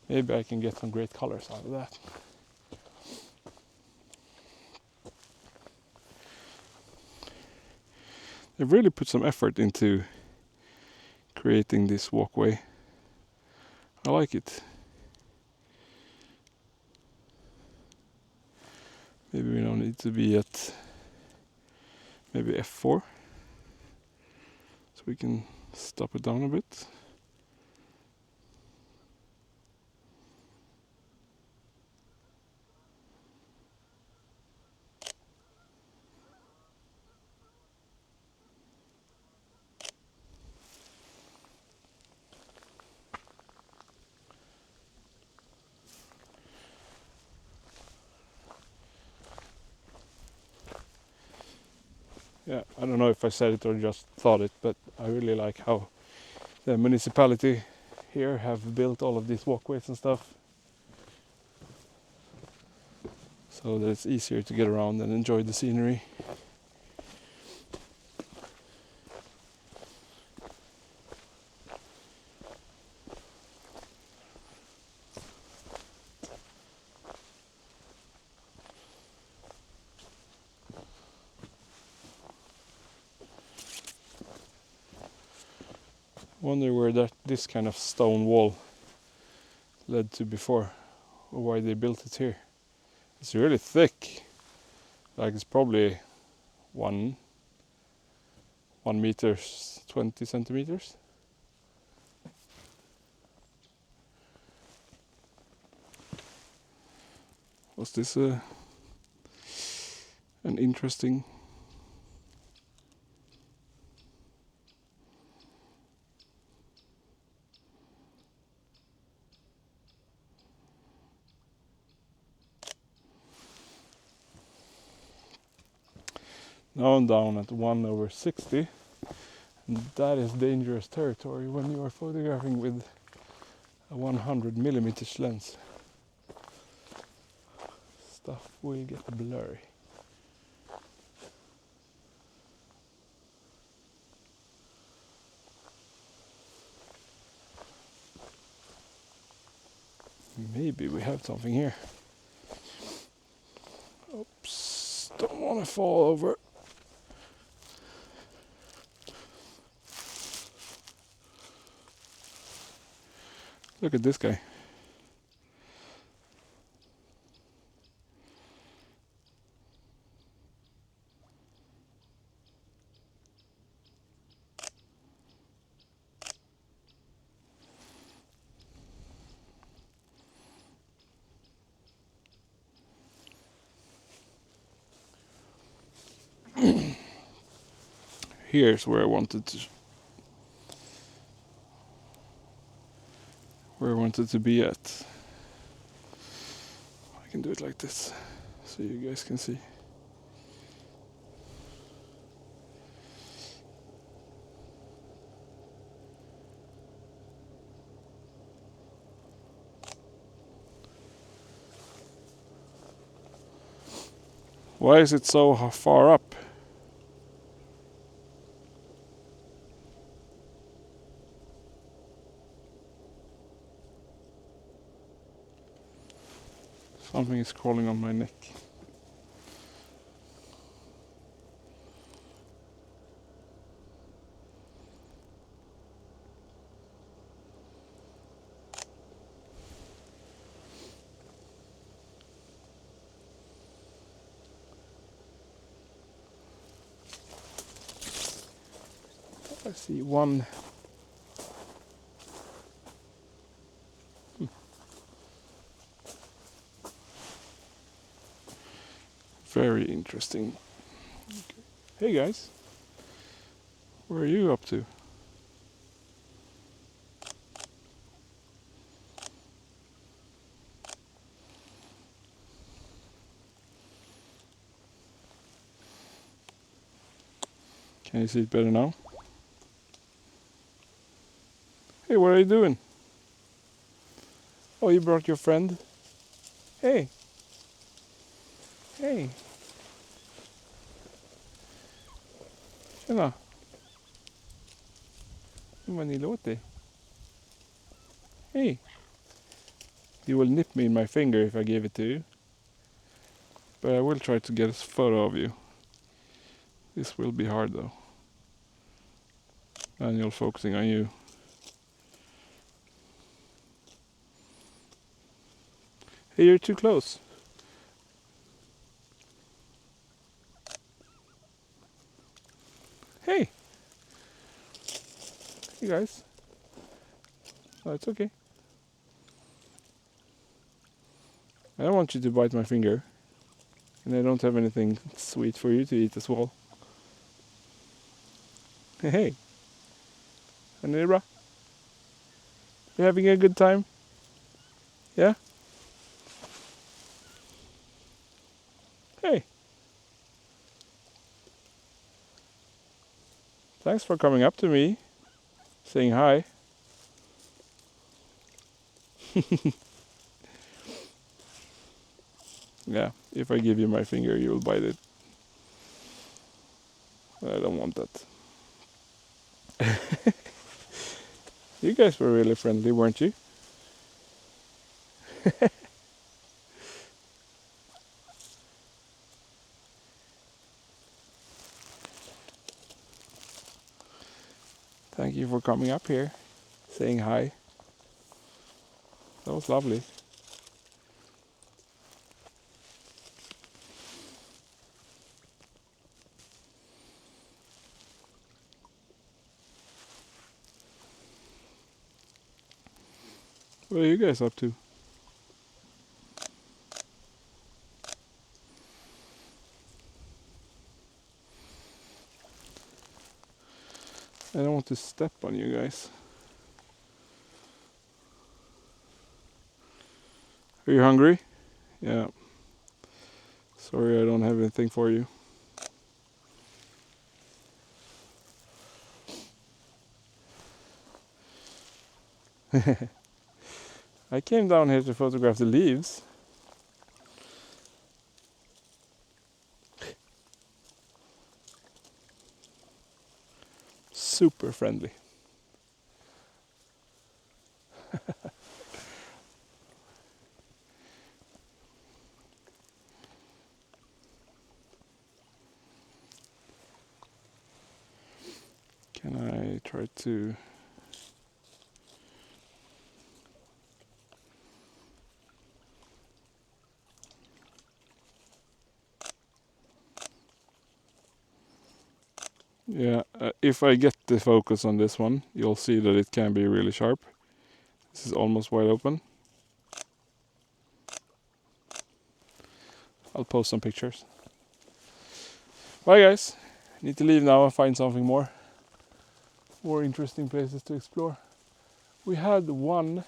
Maybe I can get some great colors out of that. They've really put some effort into creating this walkway. I like it. Maybe we don't need to be at maybe F4. So we can stop it down a bit. Yeah, I don't know if I said it or just thought it, but I really like how the municipality here have built all of these walkways and stuff, so that it's easier to get around and enjoy the scenery. Wonder where this kind of stone wall led to before, or why they built it here. It's really thick, like it's probably 1 meter 20 centimeters. Was this an interesting? Now I'm down at 1/60, and that is dangerous territory when you are photographing with a 100mm lens. Stuff will get blurry. Maybe we have something here. Oops, don't want to fall over. Look at this guy. Here's where I wanted to be at. I can do it like this so you guys can see. Why is it so far up? Something is crawling on my neck. I see one. Very interesting. Okay. Hey guys, where are you up to? Can you see it better now? Hey, what are you doing? Oh, you brought your friend? Hey. Hey. Tjena. Vad ni låter. Hey, you will nip me in my finger if I give it to you. But I will try to get a photo of you. This will be hard though. Manual focusing on you. Hey, you're too close. Hey! Hey guys. Oh, it's okay. I don't want you to bite my finger. And I don't have anything sweet for you to eat as well. Hey! Anira? You having a good time? Yeah? Hey! Thanks for coming up to me, saying hi. Yeah, if I give you my finger, you'll bite it. I don't want that. You guys were really friendly, weren't you? Thank you for coming up here, saying hi. That was lovely. What are you guys up to? I don't want to step on you guys. Are you hungry? Yeah. Sorry, I don't have anything for you. I came down here to photograph the leaves. Super friendly. Can I try to... Yeah, if I get the focus on this one, you'll see that it can be really sharp. This is almost wide open. I'll post some pictures. Bye guys, need to leave now and find something more interesting places to explore. We had one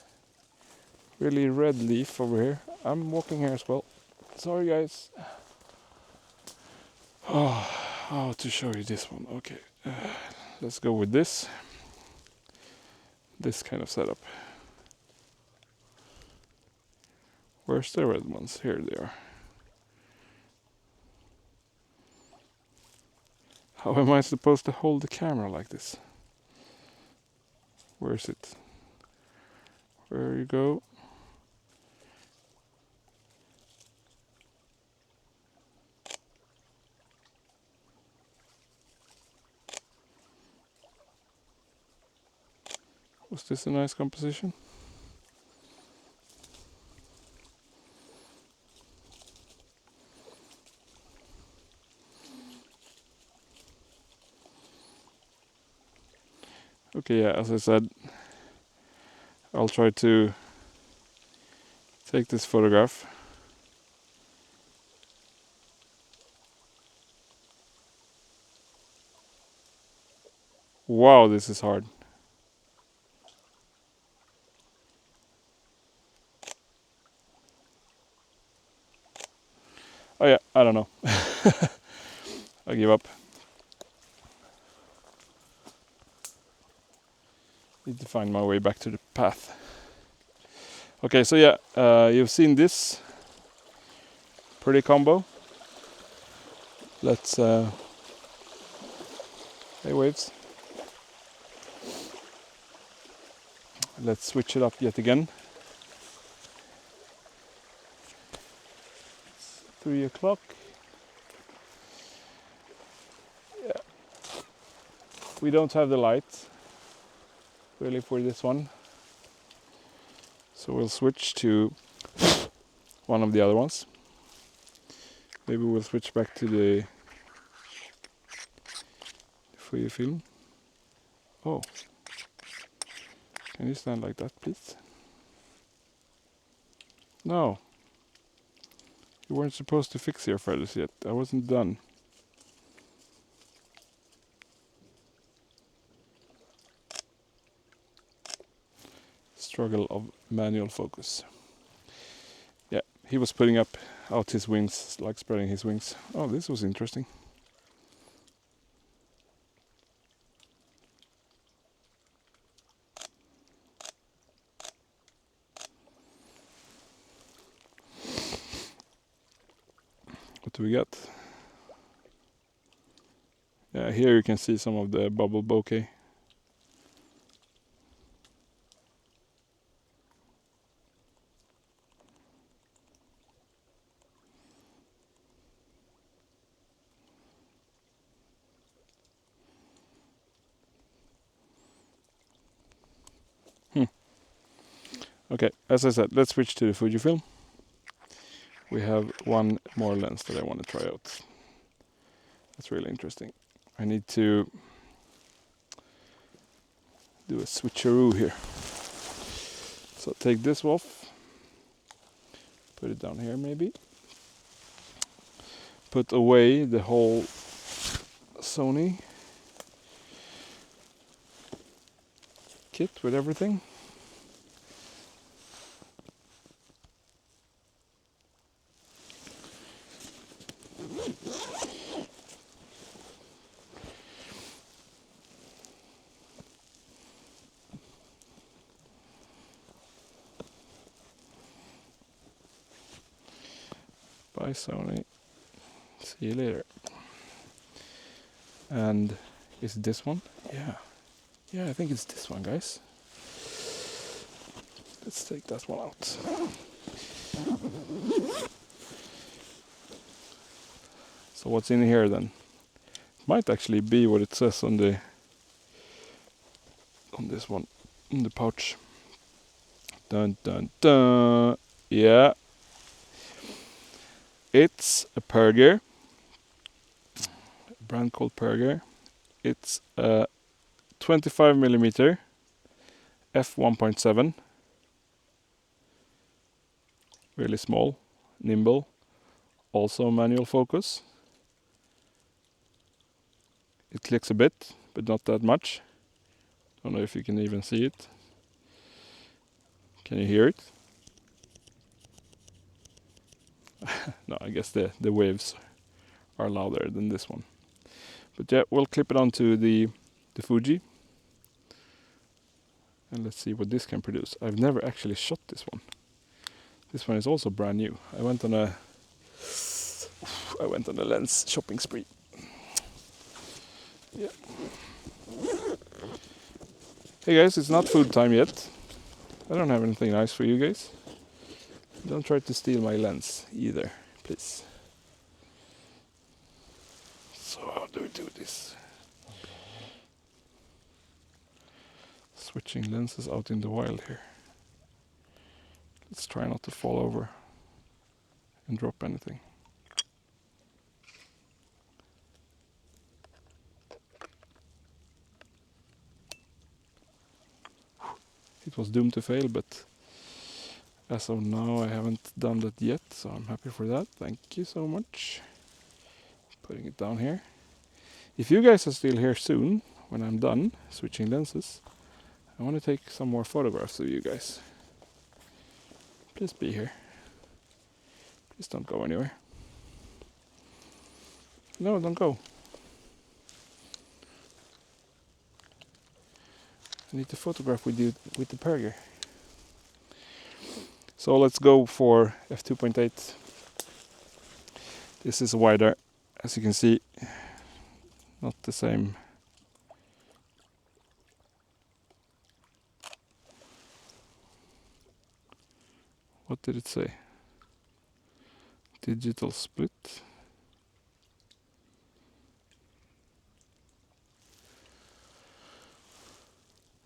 really red leaf over here. I'm walking here as well. Sorry guys. Oh, to show you this one. Okay, let's go with this kind of setup. Where's the red ones? Here they are. How am I supposed to hold the camera like this? Where is it? Where you go? Was this a nice composition? Okay, yeah, as I said, I'll try to take this photograph. Wow, this is hard. Oh yeah, I don't know. I give up. Need to find my way back to the path. Okay, so yeah, you've seen this pretty combo. Let's hey waves. Let's switch it up yet again. It's 3 o'clock. Yeah. We don't have the light really for this one. So we'll switch to one of the other ones. Maybe we'll switch back to the Fujifilm. Oh, can you stand like that, please? No, you weren't supposed to fix your feathers yet. I wasn't done. Struggle of manual focus. Yeah, he was putting up out his wings, like spreading his wings. Oh, this was interesting. What do we got? Yeah, here you can see some of the bubble bokeh. Okay, as I said, let's switch to the Fujifilm. We have one more lens that I want to try out. That's really interesting. I need to do a switcheroo here. So take this off, put it down here maybe. Put away the whole Sony kit with everything. Bye Sony, see you later. And is it this one? Yeah, I think it's this one, guys. Let's take that one out. So what's in here then? Might actually be what it says on this one, in the pouch. Dun dun dun. Yeah. It's a Pergear, a brand called Pergear. It's a 25mm f1.7, really small, nimble, also manual focus. It clicks a bit, but not that much. Don't know if you can even see it. Can you hear it? No, I guess the waves are louder than this one. But yeah, we'll clip it onto the Fuji. And let's see what this can produce. I've never actually shot this one. This one is also brand new. I went on a lens shopping spree. Yeah. Hey guys, it's not food time yet. I don't have anything nice for you guys. Don't try to steal my lens either, please. So how do we do this? Switching lenses out in the wild here. Let's try not to fall over and drop anything. It was doomed to fail, but as of now I haven't done that yet, so I'm happy for that. Thank you so much. Putting it down here. If you guys are still here soon, when I'm done switching lenses, I want to take some more photographs of you guys. Please be here. Please don't go anywhere. No, don't go. I need to photograph with you with the Pergear. So let's go for f2.8. This is wider, as you can see, not the same What did it say? Digital split.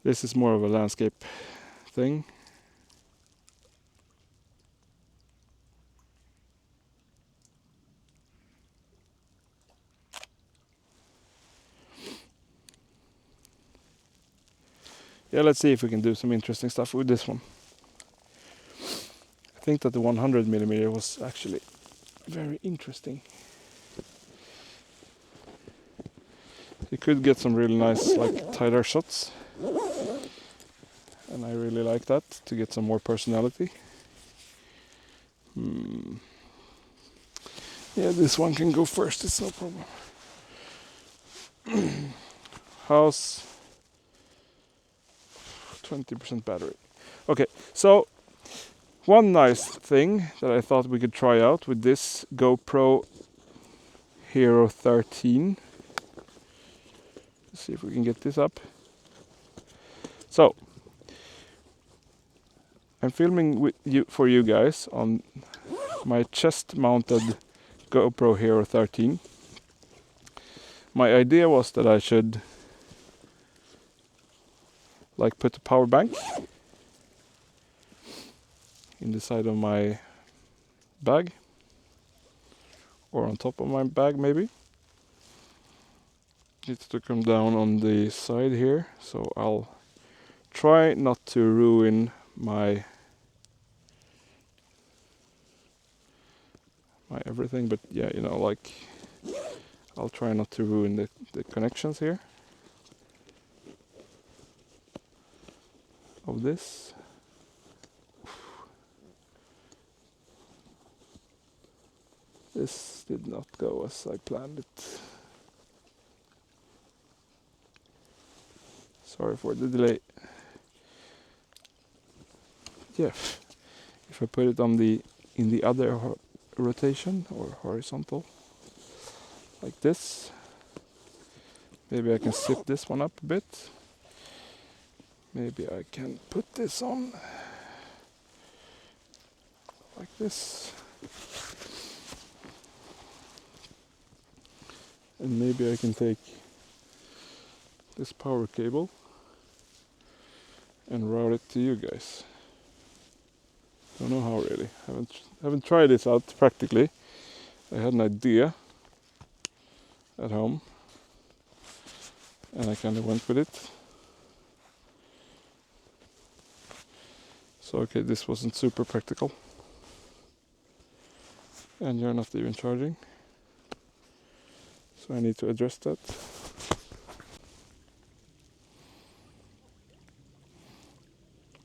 This is more of a landscape thing. Yeah, let's see if we can do some interesting stuff with this one. I think that the 100mm was actually very interesting. You could get some really nice, like, tighter shots. And I really like that, to get some more personality. Yeah, this one can go first, it's no problem. How's 20% battery? Okay, so one nice thing that I thought we could try out with this GoPro Hero 13. Let's see if we can get this up. So I'm filming with you for you guys on my chest-mounted GoPro Hero 13. My idea was that I should like put a power bank in the side of my bag, or on top of my bag maybe. Needs to come down on the side here, so I'll try not to ruin my everything, but yeah, you know, like, I'll try not to ruin the connections here of this. This did not go as I planned it. Sorry for the delay. Yeah, if I put it on in the other rotation or horizontal, like this, maybe I can zip this one up a bit. Maybe I can put this on like this. And maybe I can take this power cable and route it to you guys. Don't know how really. Haven't tried this out practically. I had an idea at home and I kind of went with it. So okay, this wasn't super practical. And you're not even charging. So I need to address that.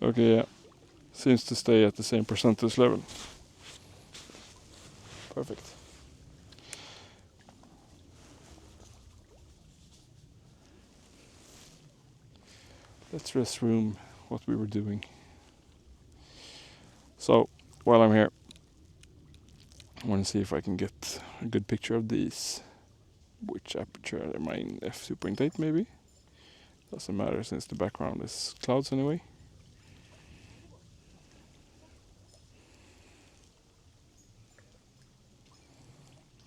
Okay, yeah. Seems to stay at the same percentage level. Perfect. Let's resume what we were doing. So, while I'm here, I want to see if I can get a good picture of these. Which aperture am I in? f2.8 maybe? Doesn't matter since the background is clouds anyway.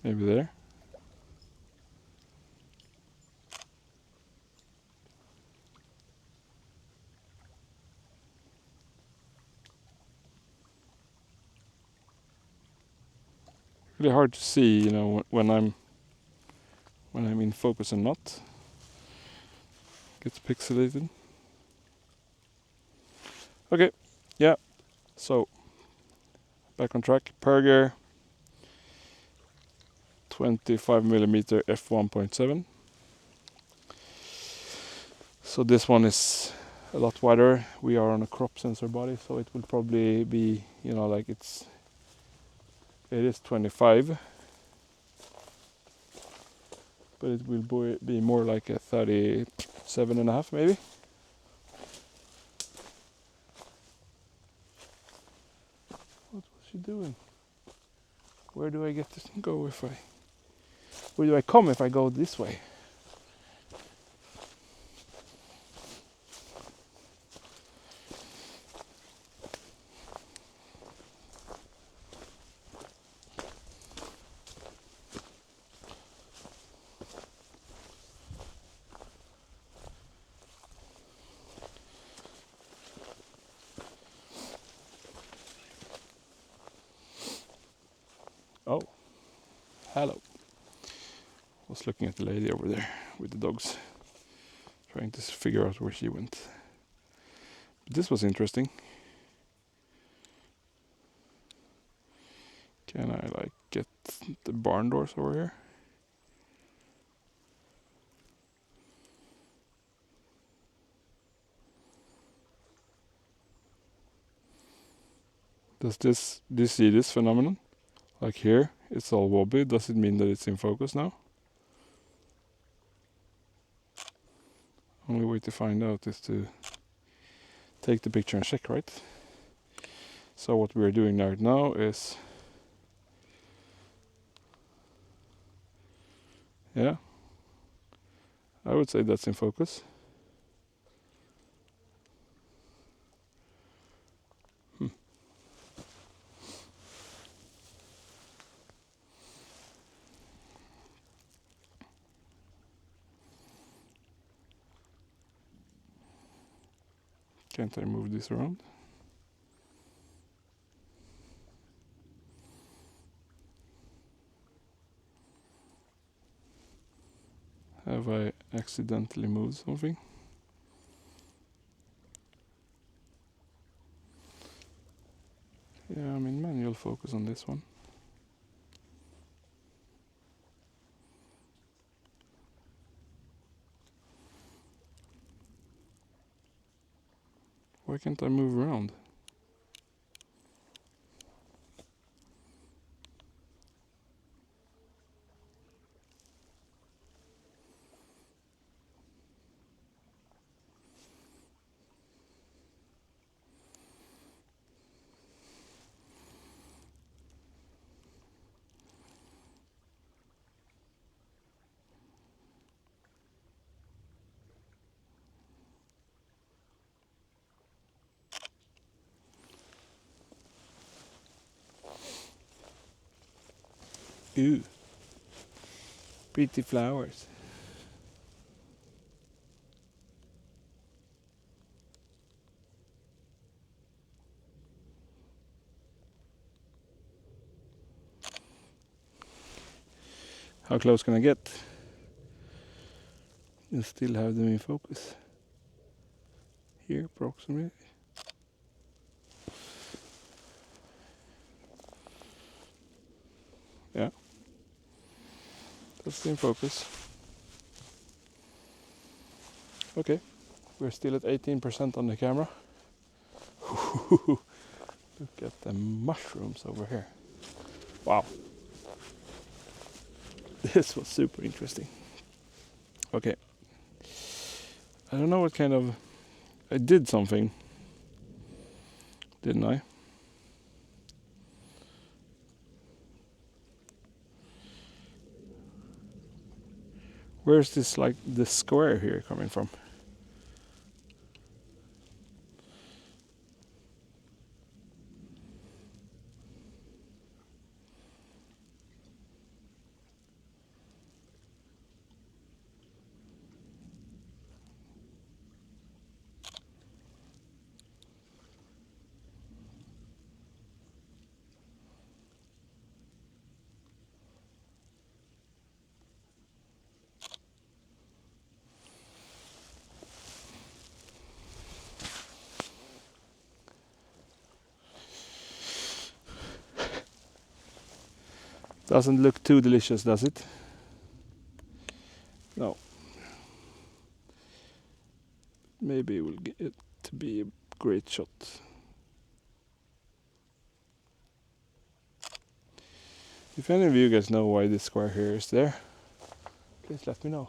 Maybe there. Really hard to see, you know, when I'm in focus and not. Gets pixelated. Okay, yeah. So back on track. Pergear 25mm f1.7. So this one is a lot wider. We are on a crop sensor body, so it will probably be, you know, like it is 25, but it will be more like a 37.5 maybe. What was she doing? Where do I get to go where do I come if I go this way? Oh, hello. Was looking at the lady over there with the dogs, trying to figure out where she went. But this was interesting. Can I like get the barn doors over here? Do you see this phenomenon? Like here, it's all wobbly. Does it mean that it's in focus now? Only way to find out is to take the picture and check, right? So what we are doing right now is, yeah, I would say that's in focus. Can't I move this around? Have I accidentally moved something? Yeah, I'm in manual focus on this one. Why can't I move around? Ooh, pretty flowers. How close can I get? And still have them in focus. Here, approximately. Yeah, that's in focus. Okay, we're still at 18% on the camera. Look at the mushrooms over here. Wow. This was super interesting. Okay. I don't know what kind of... I did something, didn't I? Where's this, like, the square here coming from? Doesn't look too delicious, does it? No. Maybe we'll get it to be a great shot. If any of you guys know why this square here is there, please let me know.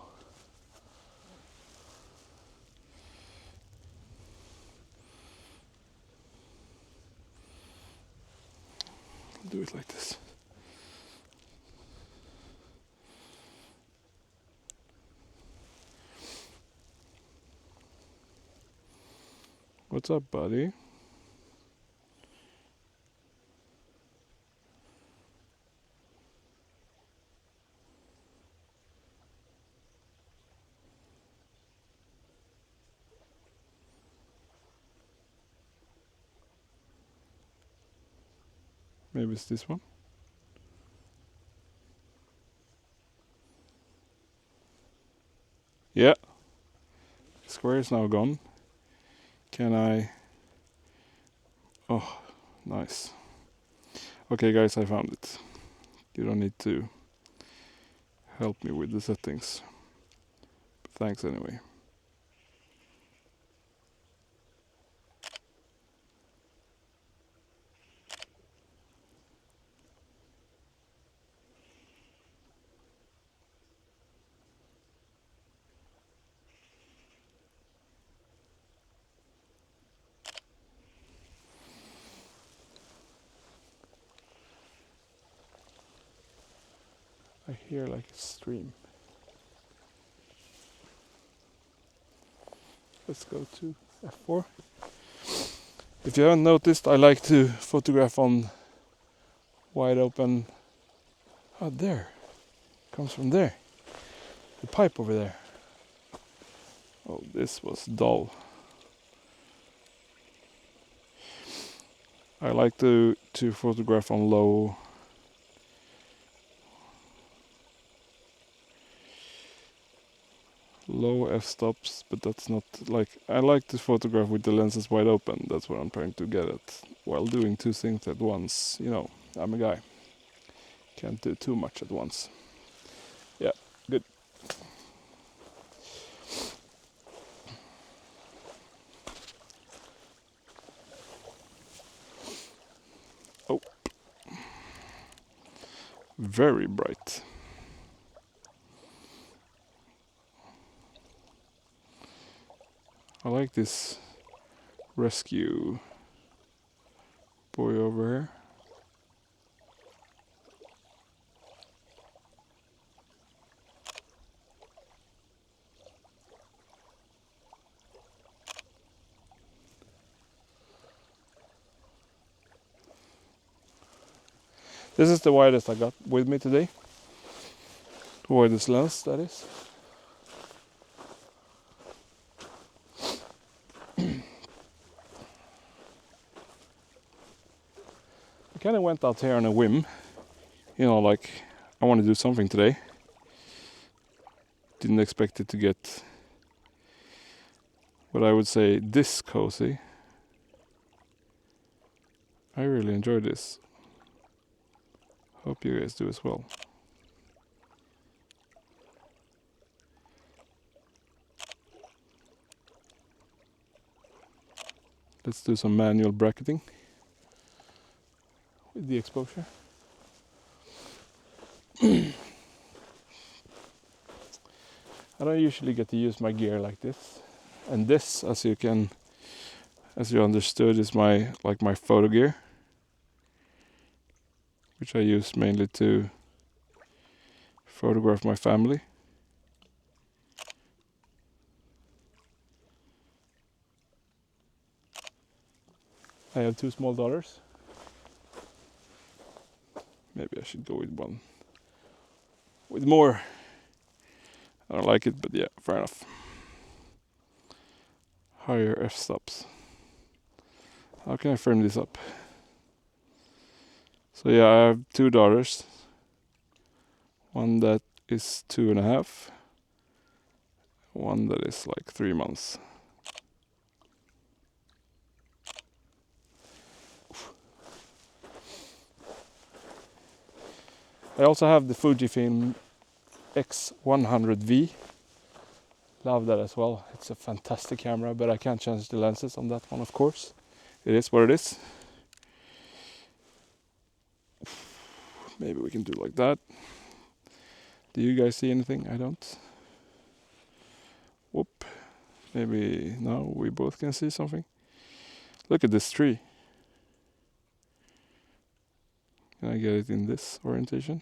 I'll do it like this. What's up, buddy? Maybe it's this one. Yeah. Square is now gone. Can I... Oh, nice. Okay guys, I found it. You don't need to help me with the settings. But thanks anyway. I hear like a stream. Let's go to F4. If you haven't noticed, I like to photograph on wide open. Oh, there. Comes from there. The pipe over there. Oh, this was dull. I like to photograph on low f-stops, but that's not like, I like to photograph with the lenses wide open. That's what I'm trying to get at, while doing two things at once. You know, I'm a guy, can't do too much at once. Yeah, good. Oh, very bright. I like this rescue boy over here. This is the widest I got with me today. The widest lens, that is. I kind of went out here on a whim. You know, like, I want to do something today. Didn't expect it to get what I would say this cozy. I really enjoyed this. Hope you guys do as well. Let's do some manual bracketing with the exposure. I don't usually get to use my gear like this. And this, as you understood, is my photo gear, which I use mainly to photograph my family. I have 2 small daughters. Maybe I should go with one with more. I don't like it, but yeah, fair enough. Higher f-stops. How can I frame this up? So yeah, I have 2 daughters. One that is 2.5. One that is like 3 months. I also have the Fujifilm X-104V. Love that as well. It's a fantastic camera, but I can't change the lenses on that one, of course. It is what it is. Maybe we can do like that. Do you guys see anything? I don't. Whoop. Maybe now we both can see something. Look at this tree. Can I get it in this orientation?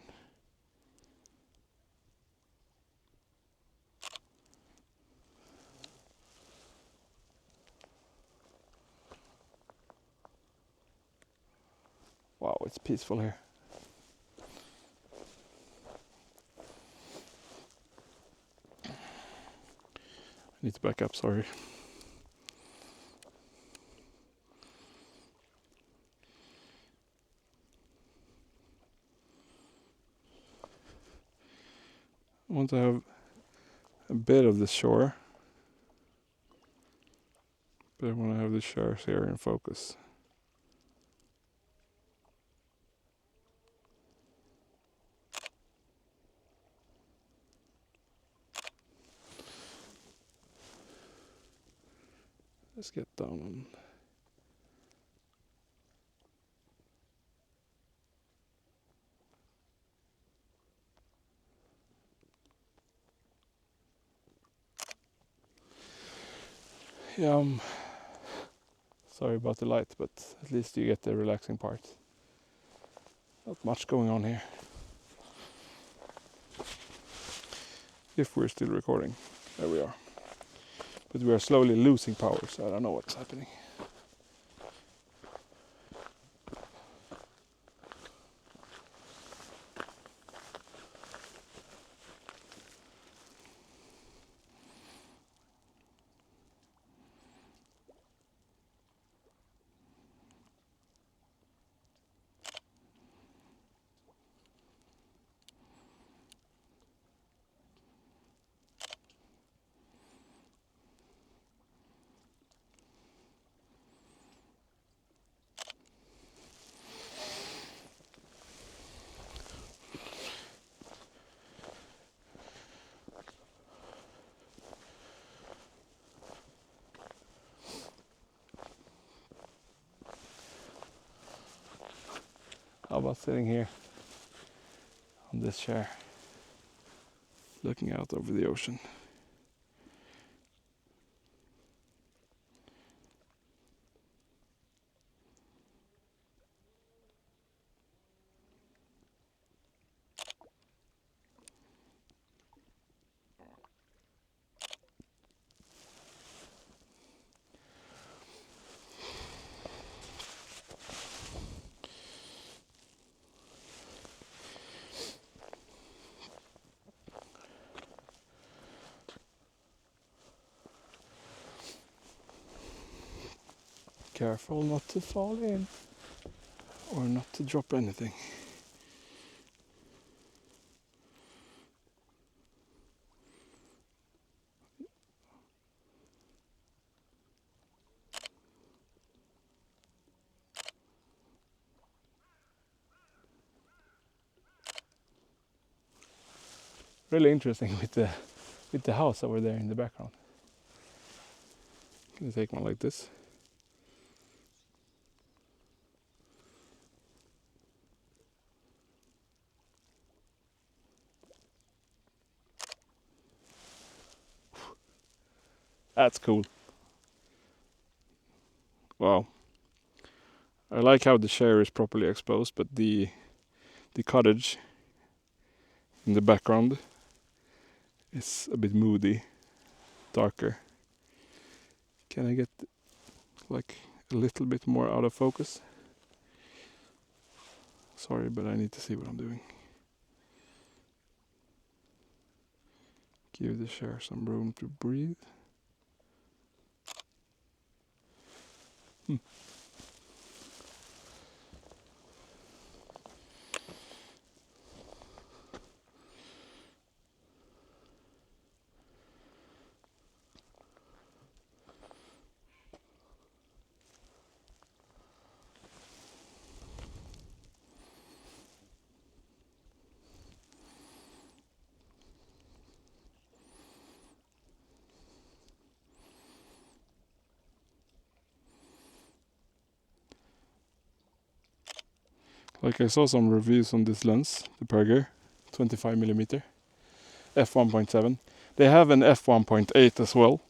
Wow, it's peaceful here. I need to back up, sorry. I want to have a bit of the shore. But I want to have the shores here in focus. Let's get down on. Yeah, sorry about the light, but at least you get the relaxing part. Not much going on here. If we're still recording. There we are. But we are slowly losing power, so I don't know what's happening. How about sitting here on this chair, looking out over the ocean? Careful not to fall in or not to drop anything. Really interesting with the house over there in the background. Can I take one like this? That's cool. Wow. I like how the chair is properly exposed, but the cottage in the background is a bit moody, darker. Can I get like a little bit more out of focus? Sorry, but I need to see what I'm doing. Give the chair some room to breathe. Like I saw some reviews on this lens, the Pergear, 25mm, f1.7. They have an f1.8 as well,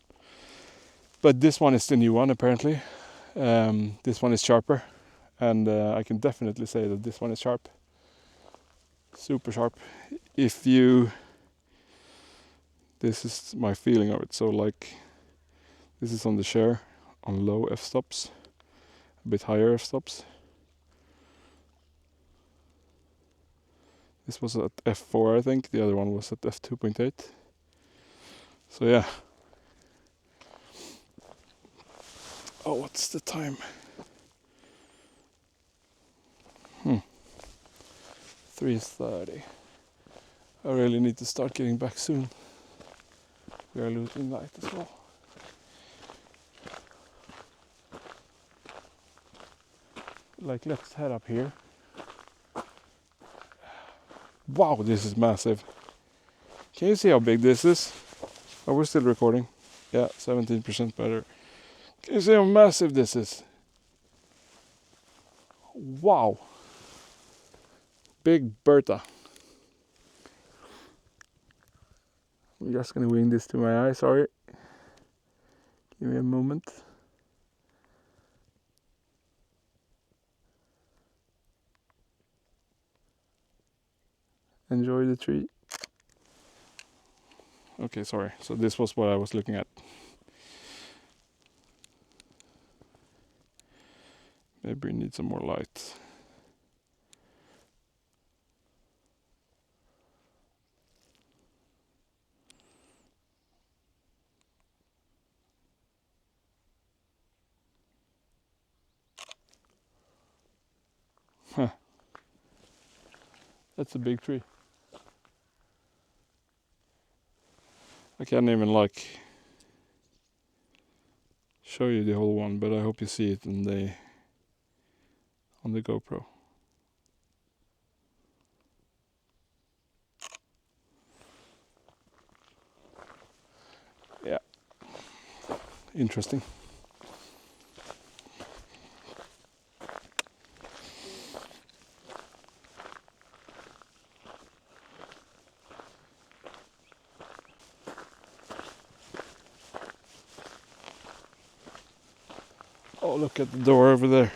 but this one is the new one apparently. This one is sharper, and I can definitely say that this one is sharp. Super sharp. This is my feeling of it. So like, this is on the chair on low f-stops, a bit higher f-stops. This was at f4, I think. The other one was at f2.8. So yeah. Oh, what's the time? 3:30. I really need to start getting back soon. we are losing light as well. Like, let's head up here. Wow, this is massive. Can you see how big this is? Oh, we're still recording. Yeah, 17% better. Can you see how massive this is? Wow. Big Bertha. I'm just gonna wing this to my eye, sorry. Give me a moment. Enjoy the tree. Okay, sorry. So this was what I was looking at. Maybe we need some more light. Huh. That's a big tree. I can't even like show you the whole one, but I hope you see it on the GoPro. Yeah. Interesting. Oh, look at the door over there.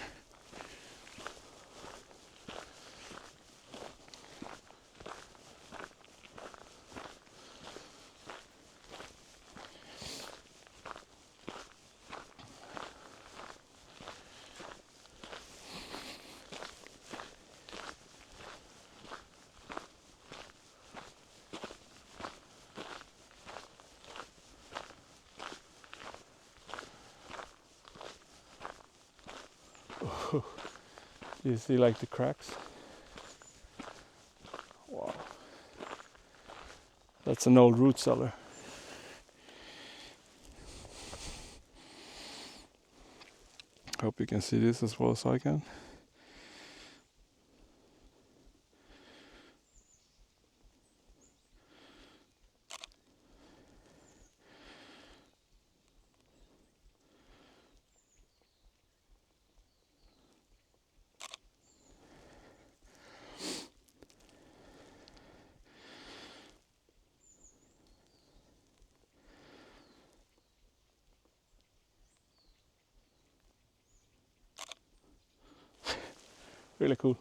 You see like the cracks? Wow. That's an old root cellar. Hope you can see this as well as I can. Really cool.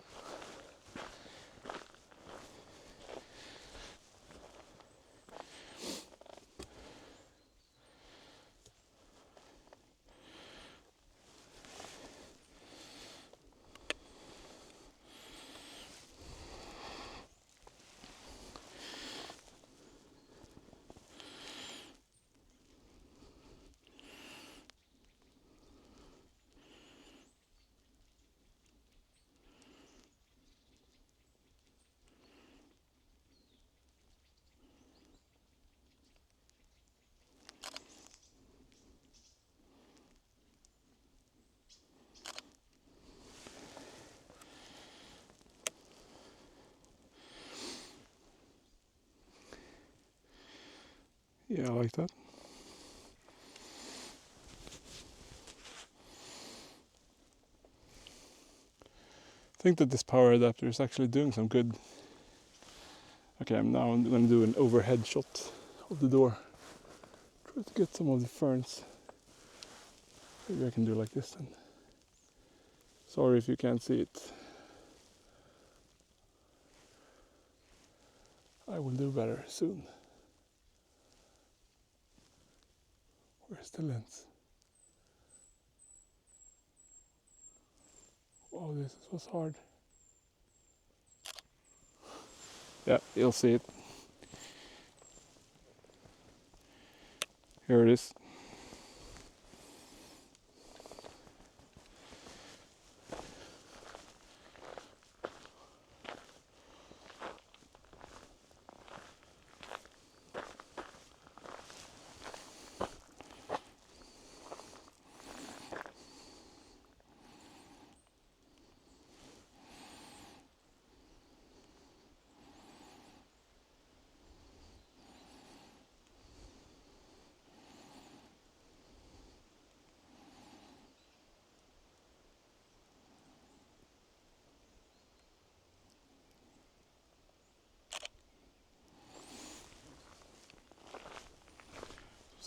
Yeah, I like that. I think that this power adapter is actually doing some good. Okay, I'm going to do an overhead shot of the door. Try to get some of the ferns. Maybe I can do like this then. Sorry if you can't see it. I will do better soon. Where's the lens? Oh, this was hard. Yeah, you'll see it. Here it is.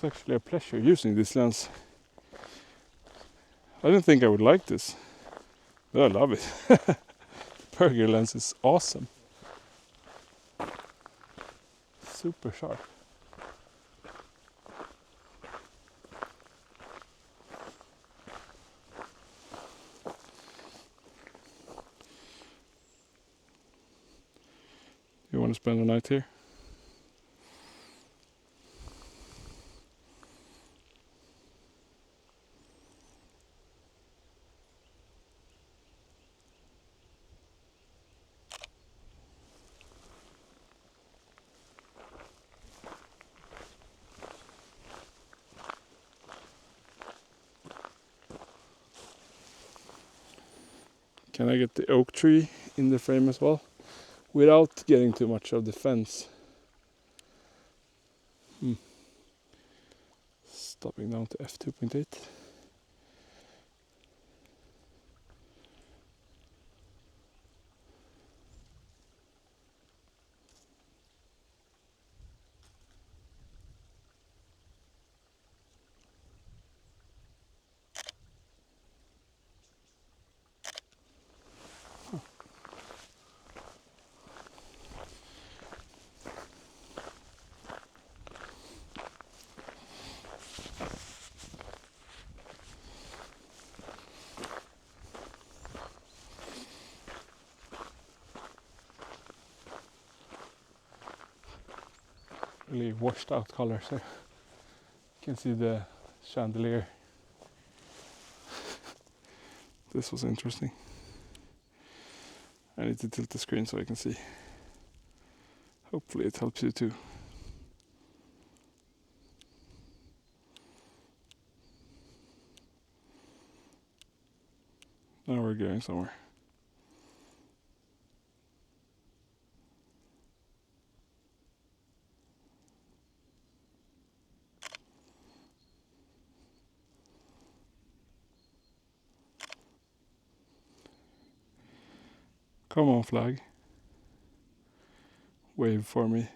actually a pleasure using this lens. I didn't think I would like this, but I love it. The Pergear lens is awesome. Super sharp. You want to spend the night here? Can I get the oak tree in the frame as well? Without getting too much of the fence. Stopping down to f2.8. Really washed out colors here. You can see the chandelier. This was interesting. I need to tilt the screen so I can see. Hopefully it helps you too. Now we're going somewhere. Come on, flag. Wave for me.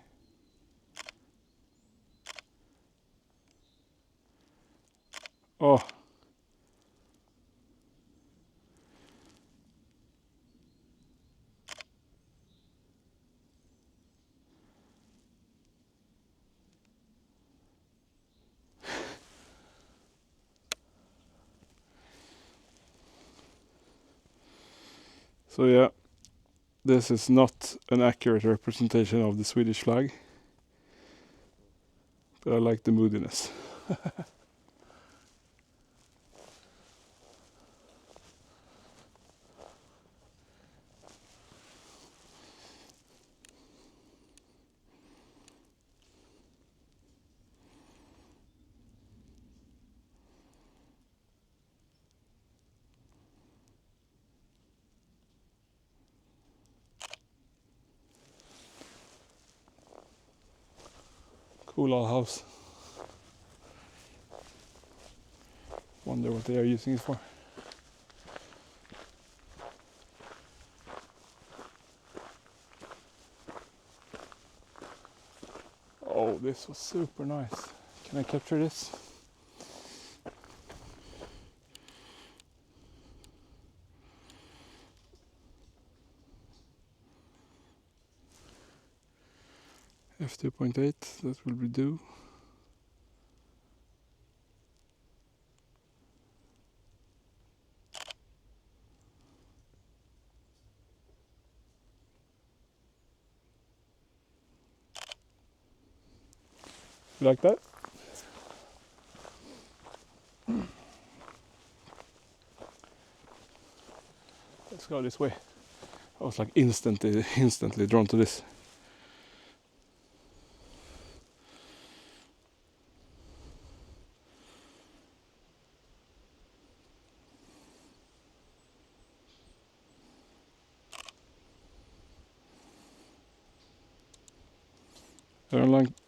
Oh. So yeah, this is not an accurate representation of the Swedish flag, but I like the moodiness. Cool old house. Wonder what they are using it for. Oh, this was super nice. Can I capture this? f2.8, that will be do. You like that? Let's go this way. I was like instantly drawn to this.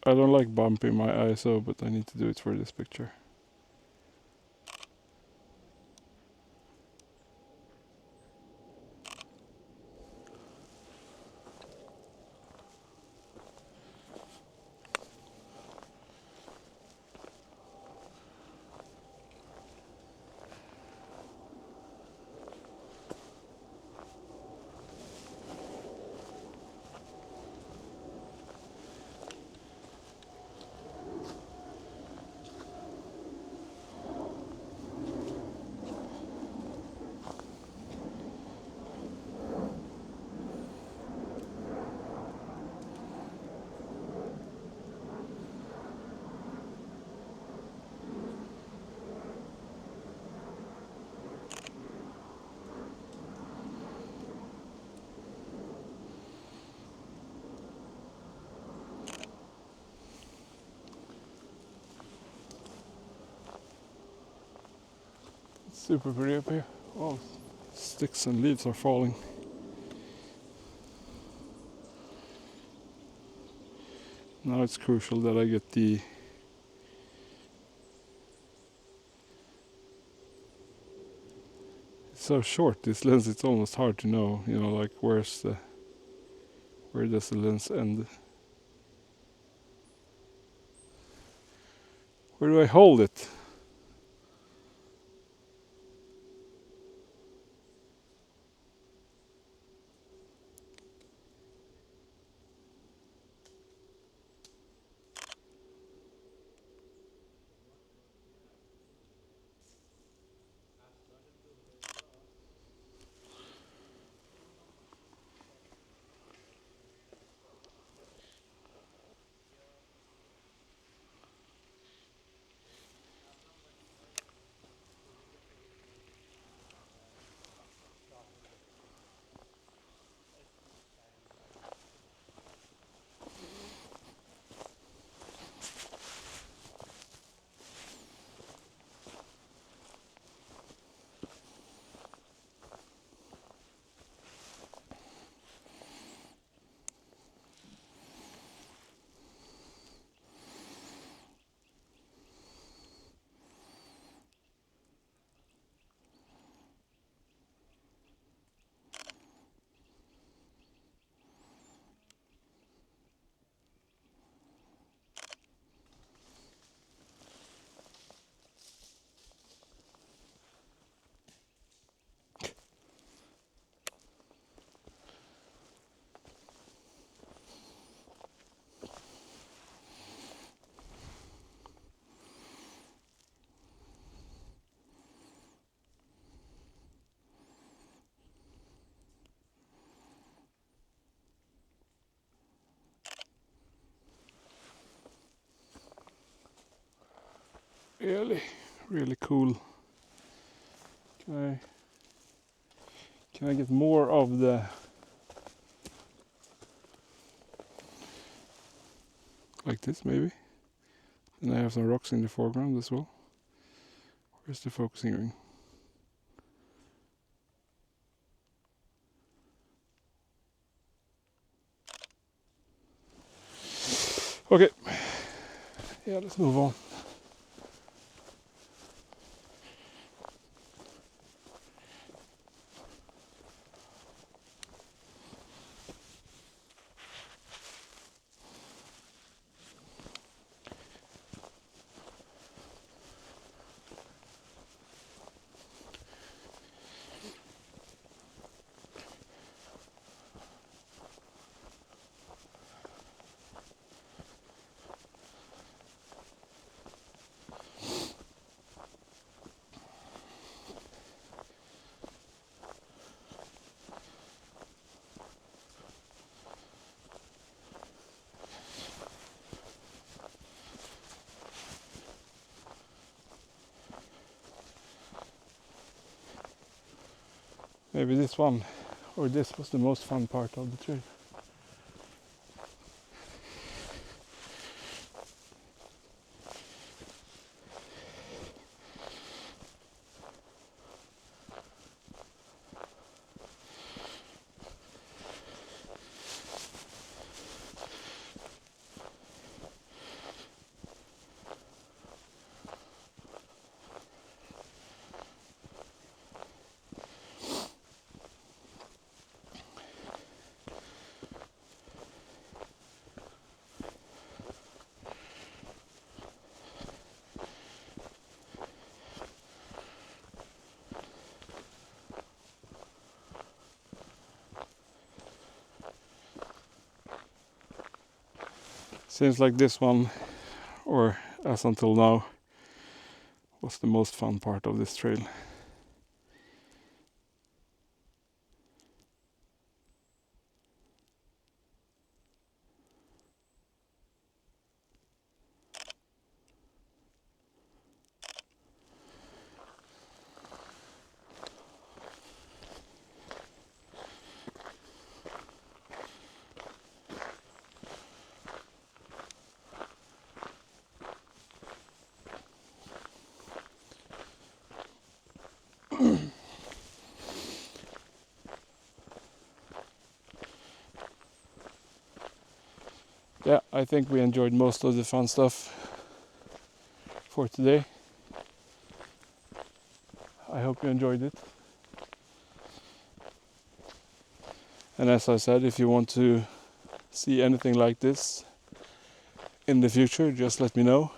I don't like bumping my ISO, but I need to do it for this picture. Super pretty up here. Oh, sticks and leaves are falling. Now it's crucial that I get the it's so short, this lens, it's almost hard to know, you know, like where does the lens end? Where do I hold it? Really cool. Can I get more of the like this maybe? Then I have some rocks in the foreground as well. Where's the focusing ring? Okay. Yeah, let's move on. Maybe this one or this was the most fun part of the trail. Seems like this one, or as until now, was the most fun part of this trail. yeah, I think we enjoyed most of the fun stuff for today. I hope you enjoyed it. And as I said, if you want to see anything like this in the future, just let me know.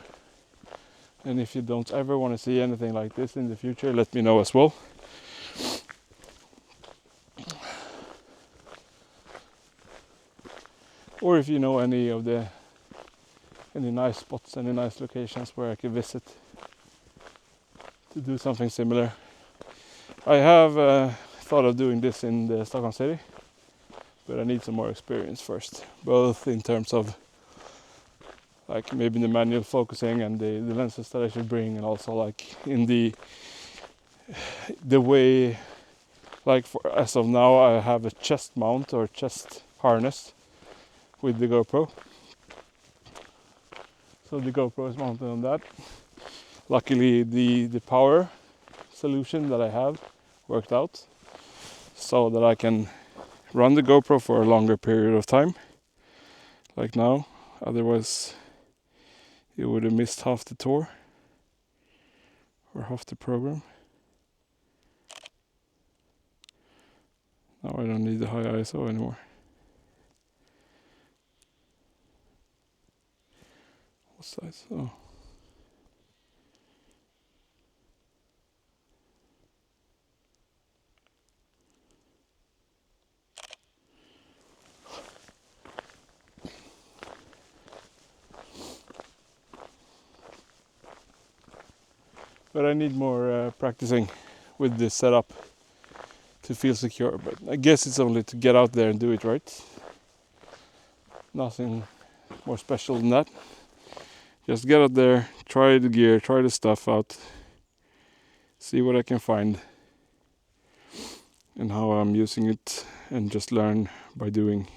And if you don't ever want to see anything like this in the future, let me know as well. Or if you know any nice spots, any nice locations where I can visit to do something similar. I have thought of doing this in the Stockholm city, but I need some more experience first, both in terms of like maybe the manual focusing and the lenses that I should bring, and also like in the way, like for as of now I have a chest mount or chest harness with the GoPro. So the GoPro is mounted on that. Luckily the power solution that I have worked out so that I can run the GoPro for a longer period of time, like now. Otherwise you would have missed half the tour or half the program. Now I don't need the high ISO anymore. What size? Oh. But I need more practicing with this setup to feel secure. But I guess it's only to get out there and do it, right? Nothing more special than that. Just get out there, try the gear, try the stuff out, see what I can find and how I'm using it, and just learn by doing.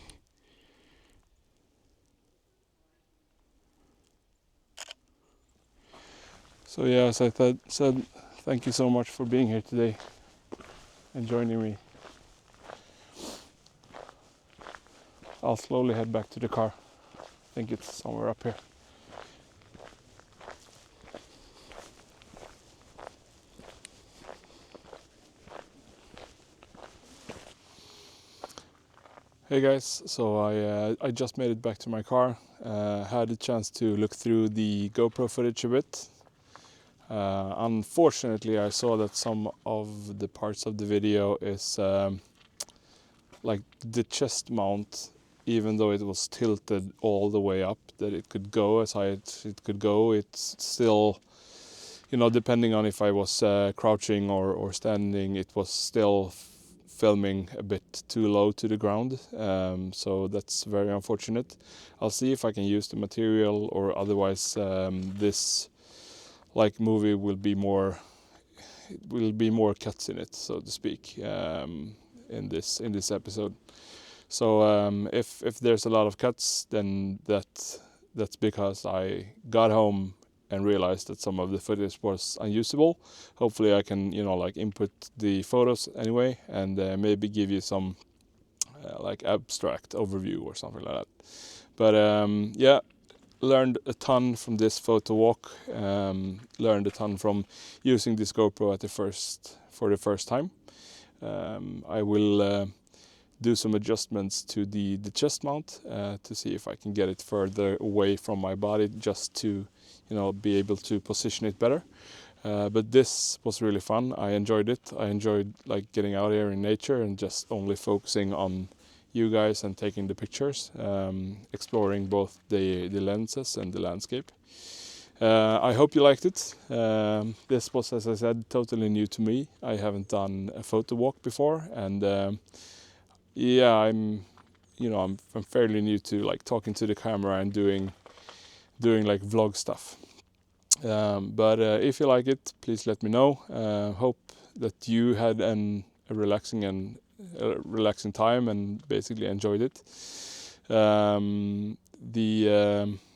So yeah, as I said, thank you so much for being here today and joining me. I'll slowly head back to the car. I think it's somewhere up here. Hey guys, so I just made it back to my car. Had a chance to look through the GoPro footage a bit. Unfortunately, I saw that some of the parts of the video is like the chest mount, even though it was tilted all the way up, that it could go as high as it could go. It's still, you know, depending on if I was crouching or standing, it was still filming a bit too low to the ground. So that's very unfortunate. I'll see if I can use the material, or otherwise this like movie will be more cuts in it, so to speak, in this episode. So if there's a lot of cuts, then that's because I got home and realized that some of the footage was unusable. Hopefully I can, you know, like input the photos anyway, and maybe give you some like abstract overview or something like that. But yeah, learned a ton from this photo walk. Learned a ton from using this GoPro for the first time. I will do some adjustments to the chest mount to see if I can get it further away from my body, just to, you know, be able to position it better. But this was really fun. I enjoyed it. I enjoyed like getting out here in nature and just only focusing on you guys and taking the pictures, exploring both the lenses and the landscape. I hope you liked it. This was, as I said, totally new to me. I haven't done a photo walk before, and yeah, I'm fairly new to like talking to the camera and doing like vlog stuff. But if you like it, please let me know. Hope that you had a relaxing time and basically enjoyed it.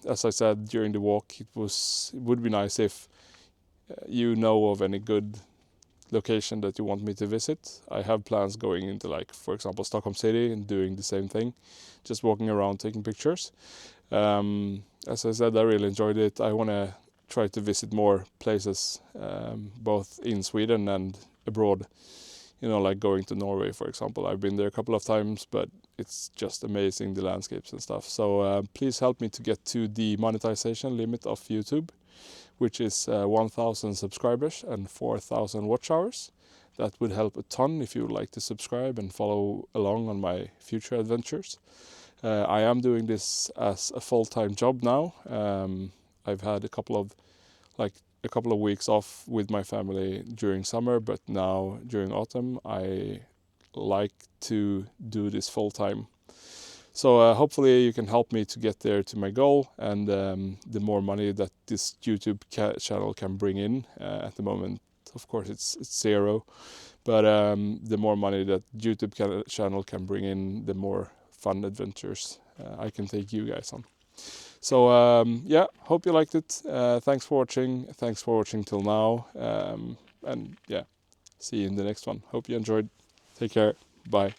As I said during the walk, it would be nice if you know of any good location that you want me to visit. I have plans going into, like, for example, Stockholm City and doing the same thing, just walking around taking pictures. As I said, I really enjoyed it. I want to try to visit more places, both in Sweden and abroad. You know, like going to Norway, for example. I've been there a couple of times, but it's just amazing, the landscapes and stuff. So please help me to get to the monetization limit of YouTube, which is 1,000 subscribers and 4,000 watch hours. That would help a ton if you would like to subscribe and follow along on my future adventures. I am doing this as a full-time job now. I've had a couple of weeks off with my family during summer, but now during autumn I like to do this full-time. So hopefully you can help me to get there to my goal, and the more money that this YouTube channel can bring in, at the moment of course it's zero, but the more money that YouTube channel can bring in, the more fun adventures I can take you guys on. So yeah, hope you liked it. Thanks for watching till now, and yeah, see you in the next one. Hope you enjoyed. Take care. Bye.